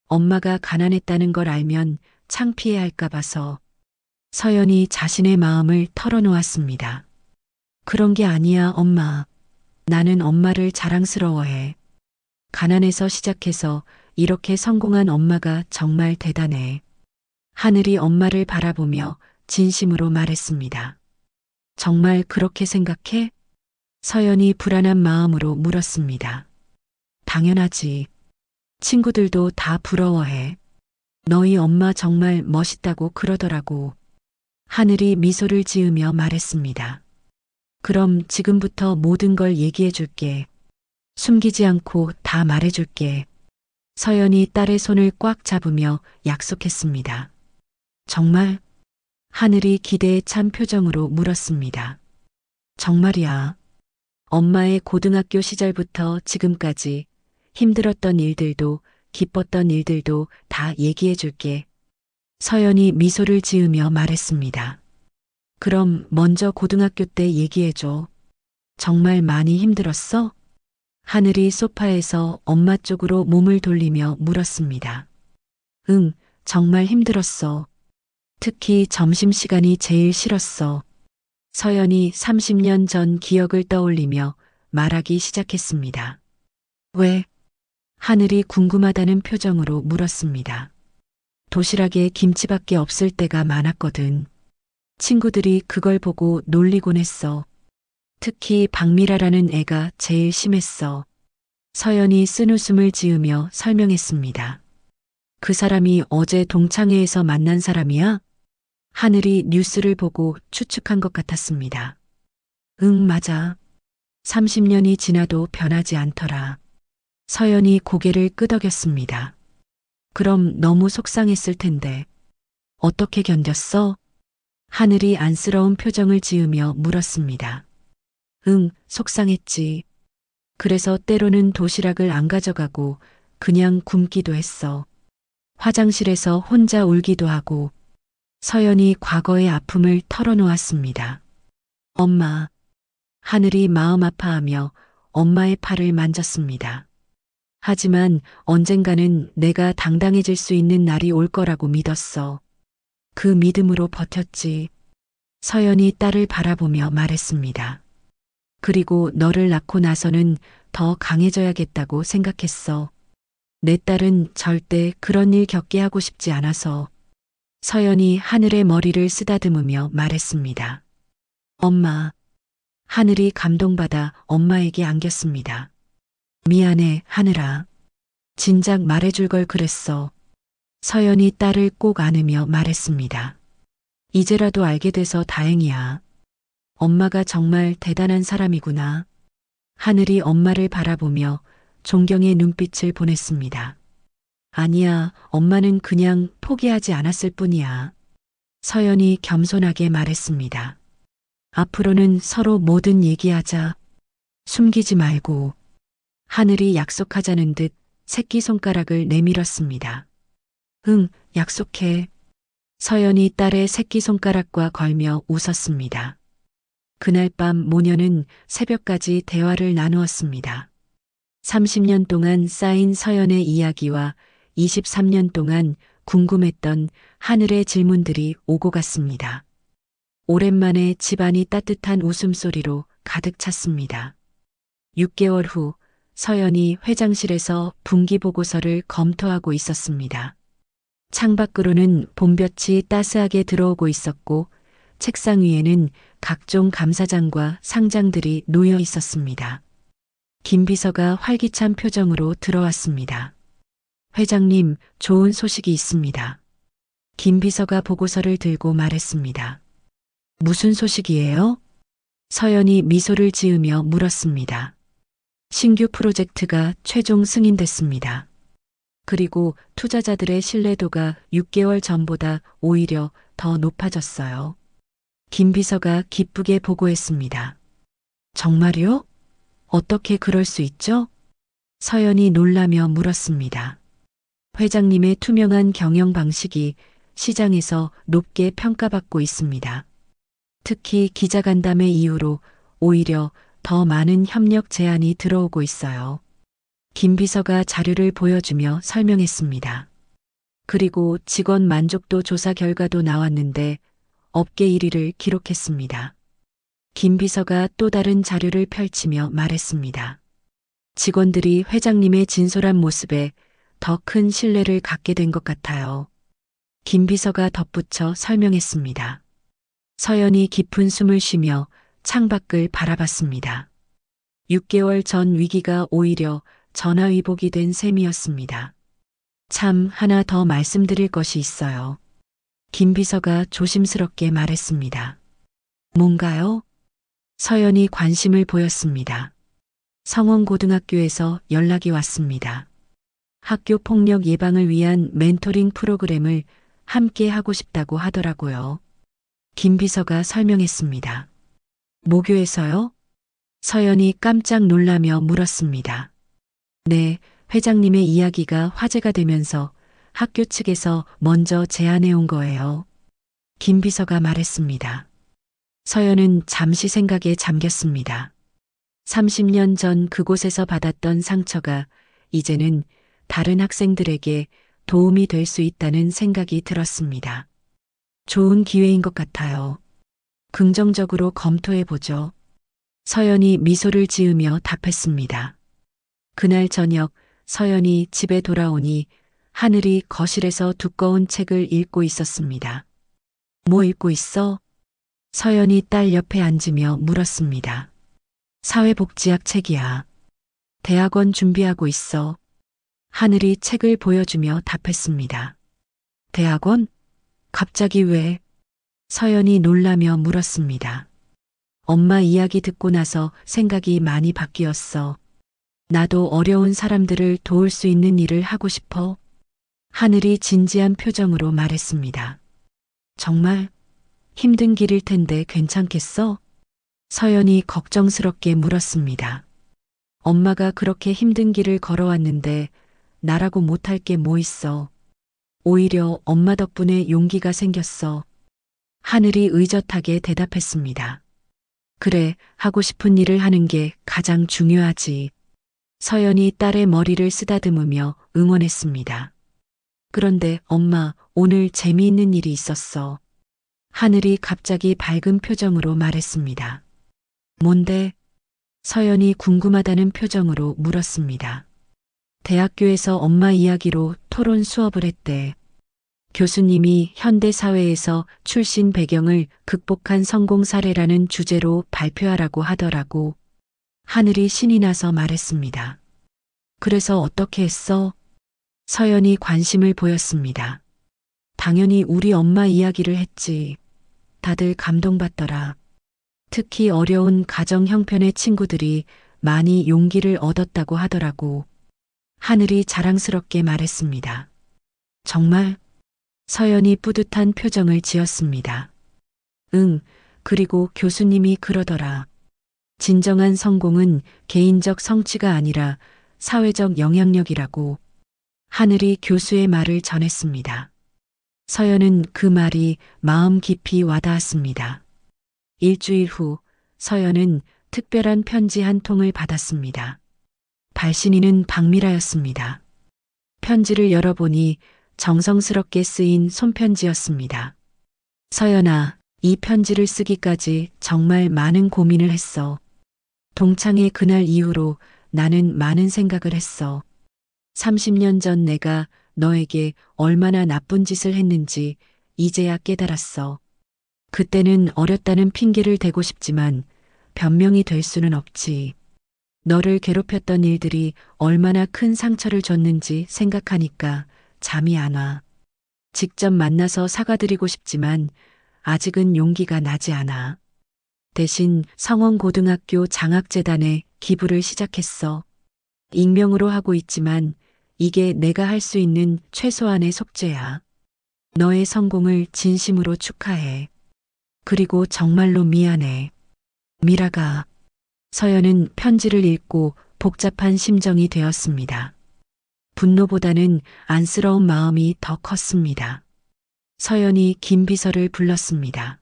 엄마가 가난했다는 걸 알면 창피해 할까 봐서. 서연이 자신의 마음을 털어놓았습니다. 그런 게 아니야, 엄마. 나는 엄마를 자랑스러워해. 가난해서 시작해서 이렇게 성공한 엄마가 정말 대단해. 하늘이 엄마를 바라보며 진심으로 말했습니다. 정말 그렇게 생각해? 서연이 불안한 마음으로 물었습니다. 당연하지. 친구들도 다 부러워해. 너희 엄마 정말 멋있다고 그러더라고. 하늘이 미소를 지으며 말했습니다. 그럼 지금부터 모든 걸 얘기해 줄게. 숨기지 않고 다 말해 줄게. 서연이 딸의 손을 꽉 잡으며 약속했습니다. 정말? 하늘이 기대에 찬 표정으로 물었습니다. 정말이야. 엄마의 고등학교 시절부터 지금까지 힘들었던 일들도 기뻤던 일들도 다 얘기해 줄게. 서연이 미소를 지으며 말했습니다. 그럼 먼저 고등학교 때 얘기해 줘. 정말 많이 힘들었어? 하늘이 소파에서 엄마 쪽으로 몸을 돌리며 물었습니다. 응, 정말 힘들었어. 특히 점심시간이 제일 싫었어. 서연이 30년 전 기억을 떠올리며 말하기 시작했습니다. 왜? 하늘이 궁금하다는 표정으로 물었습니다. 도시락에 김치밖에 없을 때가 많았거든. 친구들이 그걸 보고 놀리곤 했어. 특히 박미라라는 애가 제일 심했어. 서연이 쓴웃음을 지으며 설명했습니다. 그 사람이 어제 동창회에서 만난 사람이야? 하늘이 뉴스를 보고 추측한 것 같았습니다. 응, 맞아. 30년이 지나도 변하지 않더라. 서연이 고개를 끄덕였습니다. 그럼 너무 속상했을 텐데. 어떻게 견뎠어? 하늘이 안쓰러운 표정을 지으며 물었습니다. 응, 속상했지. 그래서 때로는 도시락을 안 가져가고 그냥 굶기도 했어. 화장실에서 혼자 울기도 하고. 서연이 과거의 아픔을 털어놓았습니다. 엄마. 하늘이 마음 아파하며 엄마의 팔을 만졌습니다. 하지만 언젠가는 내가 당당해질 수 있는 날이 올 거라고 믿었어. 그 믿음으로 버텼지. 서연이 딸을 바라보며 말했습니다. 그리고 너를 낳고 나서는 더 강해져야겠다고 생각했어. 내 딸은 절대 그런 일 겪게 하고 싶지 않아서. 서연이 하늘의 머리를 쓰다듬으며 말했습니다. 엄마. 하늘이 감동받아 엄마에게 안겼습니다. 미안해, 하늘아. 진작 말해줄 걸 그랬어. 서연이 딸을 꼭 안으며 말했습니다. 이제라도 알게 돼서 다행이야. 엄마가 정말 대단한 사람이구나. 하늘이 엄마를 바라보며 존경의 눈빛을 보냈습니다. 아니야, 엄마는 그냥 포기하지 않았을 뿐이야. 서연이 겸손하게 말했습니다. 앞으로는 서로 뭐든 얘기하자. 숨기지 말고. 하늘이 약속하자는 듯 새끼손가락을 내밀었습니다. 응, 약속해. 서연이 딸의 새끼손가락과 걸며 웃었습니다. 그날 밤 모녀는 새벽까지 대화를 나누었습니다. 30년 동안 쌓인 서연의 이야기와 23년 동안 궁금했던 하늘의 질문들이 오고 갔습니다. 오랜만에 집안이 따뜻한 웃음소리로 가득 찼습니다. 6개월 후 서연이 회장실에서 분기보고서를 검토하고 있었습니다. 창밖으로는 봄볕이 따스하게 들어오고 있었고 책상 위에는 각종 감사장과 상장들이 놓여 있었습니다. 김 비서가 활기찬 표정으로 들어왔습니다. 회장님, 좋은 소식이 있습니다. 김 비서가 보고서를 들고 말했습니다. 무슨 소식이에요? 서연이 미소를 지으며 물었습니다. 신규 프로젝트가 최종 승인됐습니다. 그리고 투자자들의 신뢰도가 6개월 전보다 오히려 더 높아졌어요. 김 비서가 기쁘게 보고했습니다. 정말요? 어떻게 그럴 수 있죠? 서연이 놀라며 물었습니다. 회장님의 투명한 경영 방식이 시장에서 높게 평가받고 있습니다. 특히 기자간담회 이후로 오히려 더 많은 협력 제안이 들어오고 있어요. 김 비서가 자료를 보여주며 설명했습니다. 그리고 직원 만족도 조사 결과도 나왔는데 업계 1위를 기록했습니다. 김 비서가 또 다른 자료를 펼치며 말했습니다. 직원들이 회장님의 진솔한 모습에 더 큰 신뢰를 갖게 된 것 같아요. 김 비서가 덧붙여 설명했습니다. 서연이 깊은 숨을 쉬며 창밖을 바라봤습니다. 6개월 전 위기가 오히려 전화위복이 된 셈이었습니다. 참, 하나 더 말씀드릴 것이 있어요. 김 비서가 조심스럽게 말했습니다. 뭔가요? 서연이 관심을 보였습니다. 성원고등학교에서 연락이 왔습니다. 학교 폭력 예방을 위한 멘토링 프로그램을 함께 하고 싶다고 하더라고요. 김 비서가 설명했습니다. 모교에서요? 서연이 깜짝 놀라며 물었습니다. 네, 회장님의 이야기가 화제가 되면서 학교 측에서 먼저 제안해 온 거예요. 김 비서가 말했습니다. 서연은 잠시 생각에 잠겼습니다. 30년 전 그곳에서 받았던 상처가 이제는 다른 학생들에게 도움이 될 수 있다는 생각이 들었습니다. 좋은 기회인 것 같아요. 긍정적으로 검토해 보죠. 서연이 미소를 지으며 답했습니다. 그날 저녁 서연이 집에 돌아오니 하늘이 거실에서 두꺼운 책을 읽고 있었습니다. 뭐 읽고 있어? 서연이 딸 옆에 앉으며 물었습니다. 사회복지학 책이야. 대학원 준비하고 있어. 하늘이 책을 보여주며 답했습니다. 대학원? 갑자기 왜? 서연이 놀라며 물었습니다. 엄마 이야기 듣고 나서 생각이 많이 바뀌었어. 나도 어려운 사람들을 도울 수 있는 일을 하고 싶어. 하늘이 진지한 표정으로 말했습니다. 정말 힘든 길일 텐데 괜찮겠어? 서연이 걱정스럽게 물었습니다. 엄마가 그렇게 힘든 길을 걸어왔는데 나라고 못할 게 뭐 있어. 오히려 엄마 덕분에 용기가 생겼어. 하늘이 의젓하게 대답했습니다. 그래, 하고 싶은 일을 하는 게 가장 중요하지. 서연이 딸의 머리를 쓰다듬으며 응원했습니다. 그런데 엄마, 오늘 재미있는 일이 있었어. 하늘이 갑자기 밝은 표정으로 말했습니다. 뭔데? 서연이 궁금하다는 표정으로 물었습니다. 대학교에서 엄마 이야기로 토론 수업을 했대. 교수님이 현대 사회에서 출신 배경을 극복한 성공 사례라는 주제로 발표하라고 하더라고. 하늘이 신이 나서 말했습니다. 그래서 어떻게 했어? 서연이 관심을 보였습니다. 당연히 우리 엄마 이야기를 했지. 다들 감동받더라. 특히 어려운 가정 형편의 친구들이 많이 용기를 얻었다고 하더라고. 하늘이 자랑스럽게 말했습니다. 정말? 서연이 뿌듯한 표정을 지었습니다. 응, 그리고 교수님이 그러더라. 진정한 성공은 개인적 성취가 아니라 사회적 영향력이라고. 하늘이 교수의 말을 전했습니다. 서연은 그 말이 마음 깊이 와닿았습니다. 일주일 후 서연은 특별한 편지 한 통을 받았습니다. 발신인은 박미라였습니다. 편지를 열어보니 정성스럽게 쓰인 손편지였습니다. 서연아, 이 편지를 쓰기까지 정말 많은 고민을 했어. 동창회 그날 이후로 나는 많은 생각을 했어. 30년 전 내가 너에게 얼마나 나쁜 짓을 했는지 이제야 깨달았어. 그때는 어렸다는 핑계를 대고 싶지만 변명이 될 수는 없지. 너를 괴롭혔던 일들이 얼마나 큰 상처를 줬는지 생각하니까 잠이 안 와. 직접 만나서 사과드리고 싶지만 아직은 용기가 나지 않아. 대신 성원고등학교 장학재단에 기부를 시작했어. 익명으로 하고 있지만 이게 내가 할 수 있는 최소한의 속죄야. 너의 성공을 진심으로 축하해. 그리고 정말로 미안해. 미라가. 서연은 편지를 읽고 복잡한 심정이 되었습니다. 분노보다는 안쓰러운 마음이 더 컸습니다. 서연이 김 비서를 불렀습니다.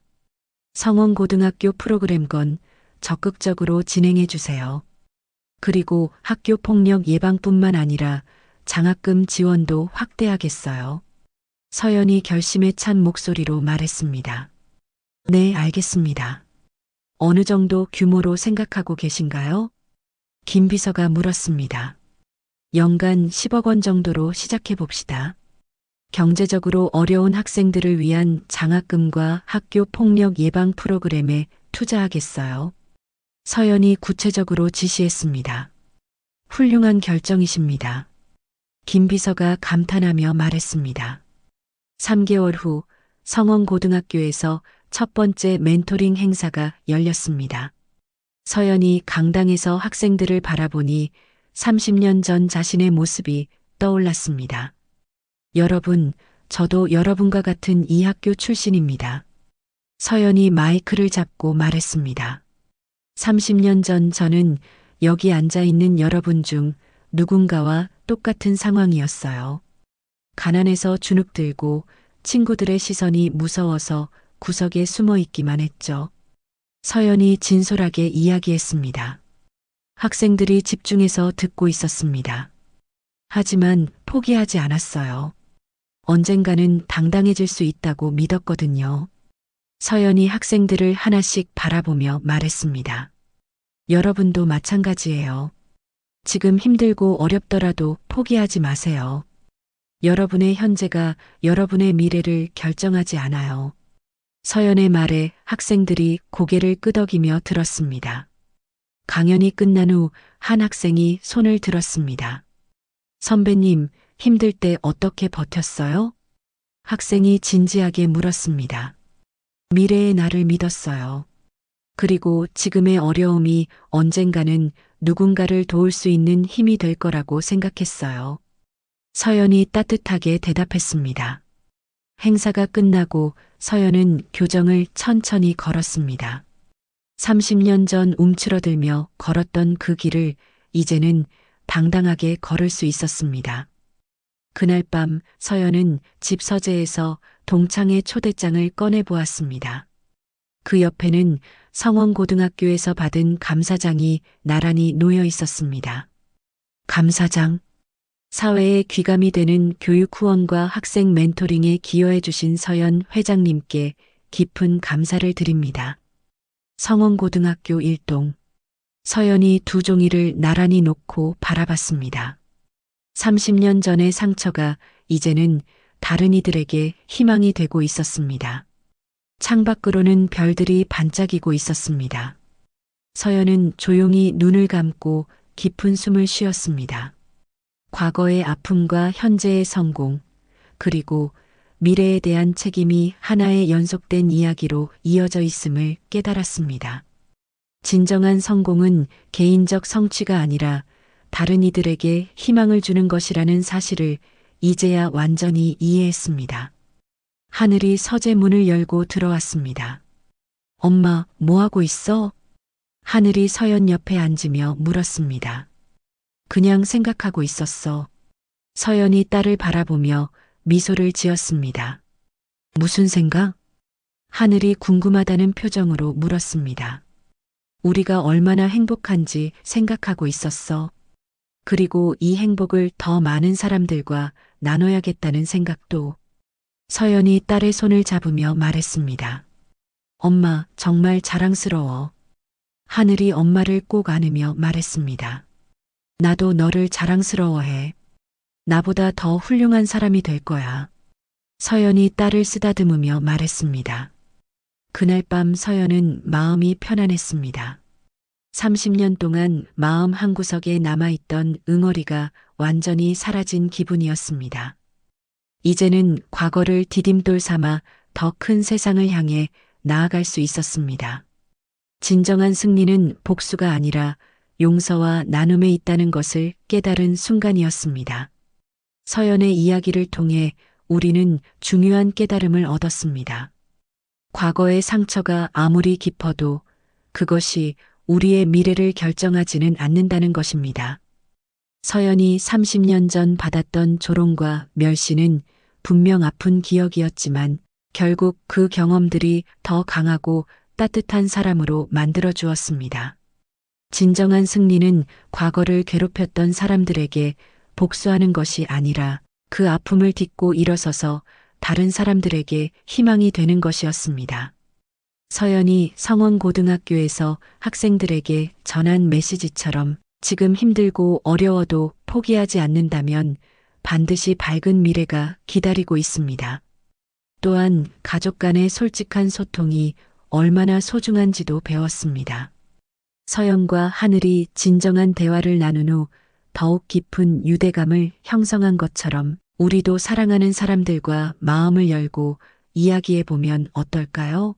성원고등학교 프로그램 건 적극적으로 진행해 주세요. 그리고 학교 폭력 예방뿐만 아니라 장학금 지원도 확대하겠어요. 서연이 결심에 찬 목소리로 말했습니다. 네, 알겠습니다. 어느 정도 규모로 생각하고 계신가요? 김 비서가 물었습니다. 연간 10억 원 정도로 시작해 봅시다. 경제적으로 어려운 학생들을 위한 장학금과 학교 폭력 예방 프로그램에 투자하겠어요. 서연이 구체적으로 지시했습니다. 훌륭한 결정이십니다. 김 비서가 감탄하며 말했습니다. 3개월 후 성원고등학교에서 첫 번째 멘토링 행사가 열렸습니다. 서연이 강당에서 학생들을 바라보니 30년 전 자신의 모습이 떠올랐습니다. 여러분, 저도 여러분과 같은 이 학교 출신입니다. 서연이 마이크를 잡고 말했습니다. 30년 전 저는 여기 앉아 있는 여러분 중 누군가와 똑같은 상황이었어요. 가난해서 주눅들고 친구들의 시선이 무서워서 구석에 숨어 있기만 했죠. 서연이 진솔하게 이야기했습니다. 학생들이 집중해서 듣고 있었습니다. 하지만 포기하지 않았어요. 언젠가는 당당해질 수 있다고 믿었거든요. 서연이 학생들을 하나씩 바라보며 말했습니다. 여러분도 마찬가지예요. 지금 힘들고 어렵더라도 포기하지 마세요. 여러분의 현재가 여러분의 미래를 결정하지 않아요. 서연의 말에 학생들이 고개를 끄덕이며 들었습니다. 강연이 끝난 후 한 학생이 손을 들었습니다. 선배님, 힘들 때 어떻게 버텼어요? 학생이 진지하게 물었습니다. 미래의 나를 믿었어요. 그리고 지금의 어려움이 언젠가는 누군가를 도울 수 있는 힘이 될 거라고 생각했어요. 서연이 따뜻하게 대답했습니다. 행사가 끝나고 서연은 교정을 천천히 걸었습니다. 30년 전 움츠러들며 걸었던 그 길을 이제는 당당하게 걸을 수 있었습니다. 그날 밤 서연은 집 서재에서 동창의 초대장을 꺼내 보았습니다. 그 옆에는 성원고등학교에서 받은 감사장이 나란히 놓여 있었습니다. 감사장. 사회에 귀감이 되는 교육 후원과 학생 멘토링에 기여해 주신 서연 회장님께 깊은 감사를 드립니다. 성원고등학교 1동. 서연이 두 종이를 나란히 놓고 바라봤습니다. 30년 전의 상처가 이제는 다른 이들에게 희망이 되고 있었습니다. 창밖으로는 별들이 반짝이고 있었습니다. 서연은 조용히 눈을 감고 깊은 숨을 쉬었습니다. 과거의 아픔과 현재의 성공, 그리고 미래에 대한 책임이 하나의 연속된 이야기로 이어져 있음을 깨달았습니다. 진정한 성공은 개인적 성취가 아니라 다른 이들에게 희망을 주는 것이라는 사실을 이제야 완전히 이해했습니다. 하늘이 서재 문을 열고 들어왔습니다. 엄마, 뭐 하고 있어? 하늘이 서연 옆에 앉으며 물었습니다. 그냥 생각하고 있었어. 서연이 딸을 바라보며 미소를 지었습니다. 무슨 생각? 하늘이 궁금하다는 표정으로 물었습니다. 우리가 얼마나 행복한지 생각하고 있었어. 그리고 이 행복을 더 많은 사람들과 나눠야겠다는 생각도. 서연이 딸의 손을 잡으며 말했습니다. 엄마, 정말 자랑스러워. 하늘이 엄마를 꼭 안으며 말했습니다. 나도 너를 자랑스러워해. 나보다 더 훌륭한 사람이 될 거야. 서연이 딸을 쓰다듬으며 말했습니다. 그날 밤 서연은 마음이 편안했습니다. 30년 동안 마음 한구석에 남아있던 응어리가 완전히 사라진 기분이었습니다. 이제는 과거를 디딤돌 삼아 더 큰 세상을 향해 나아갈 수 있었습니다. 진정한 승리는 복수가 아니라 용서와 나눔에 있다는 것을 깨달은 순간이었습니다. 서연의 이야기를 통해 우리는 중요한 깨달음을 얻었습니다. 과거의 상처가 아무리 깊어도 그것이 우리의 미래를 결정하지는 않는다는 것입니다. 서연이 30년 전 받았던 조롱과 멸시는 분명 아픈 기억이었지만 결국 그 경험들이 더 강하고 따뜻한 사람으로 만들어 주었습니다. 진정한 승리는 과거를 괴롭혔던 사람들에게 복수하는 것이 아니라 그 아픔을 딛고 일어서서 다른 사람들에게 희망이 되는 것이었습니다. 서연이 성원고등학교에서 학생들에게 전한 메시지처럼 지금 힘들고 어려워도 포기하지 않는다면 반드시 밝은 미래가 기다리고 있습니다. 또한 가족 간의 솔직한 소통이 얼마나 소중한지도 배웠습니다. 서연과 하늘이 진정한 대화를 나눈 후 더욱 깊은 유대감을 형성한 것처럼 우리도 사랑하는 사람들과 마음을 열고 이야기해 보면 어떨까요?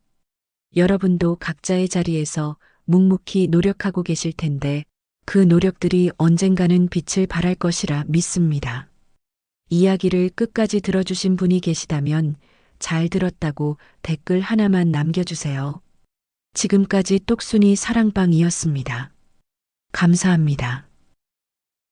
여러분도 각자의 자리에서 묵묵히 노력하고 계실 텐데 그 노력들이 언젠가는 빛을 발할 것이라 믿습니다. 이야기를 끝까지 들어주신 분이 계시다면 잘 들었다고 댓글 하나만 남겨주세요. 지금까지 똑순이 사랑방이었습니다. 감사합니다.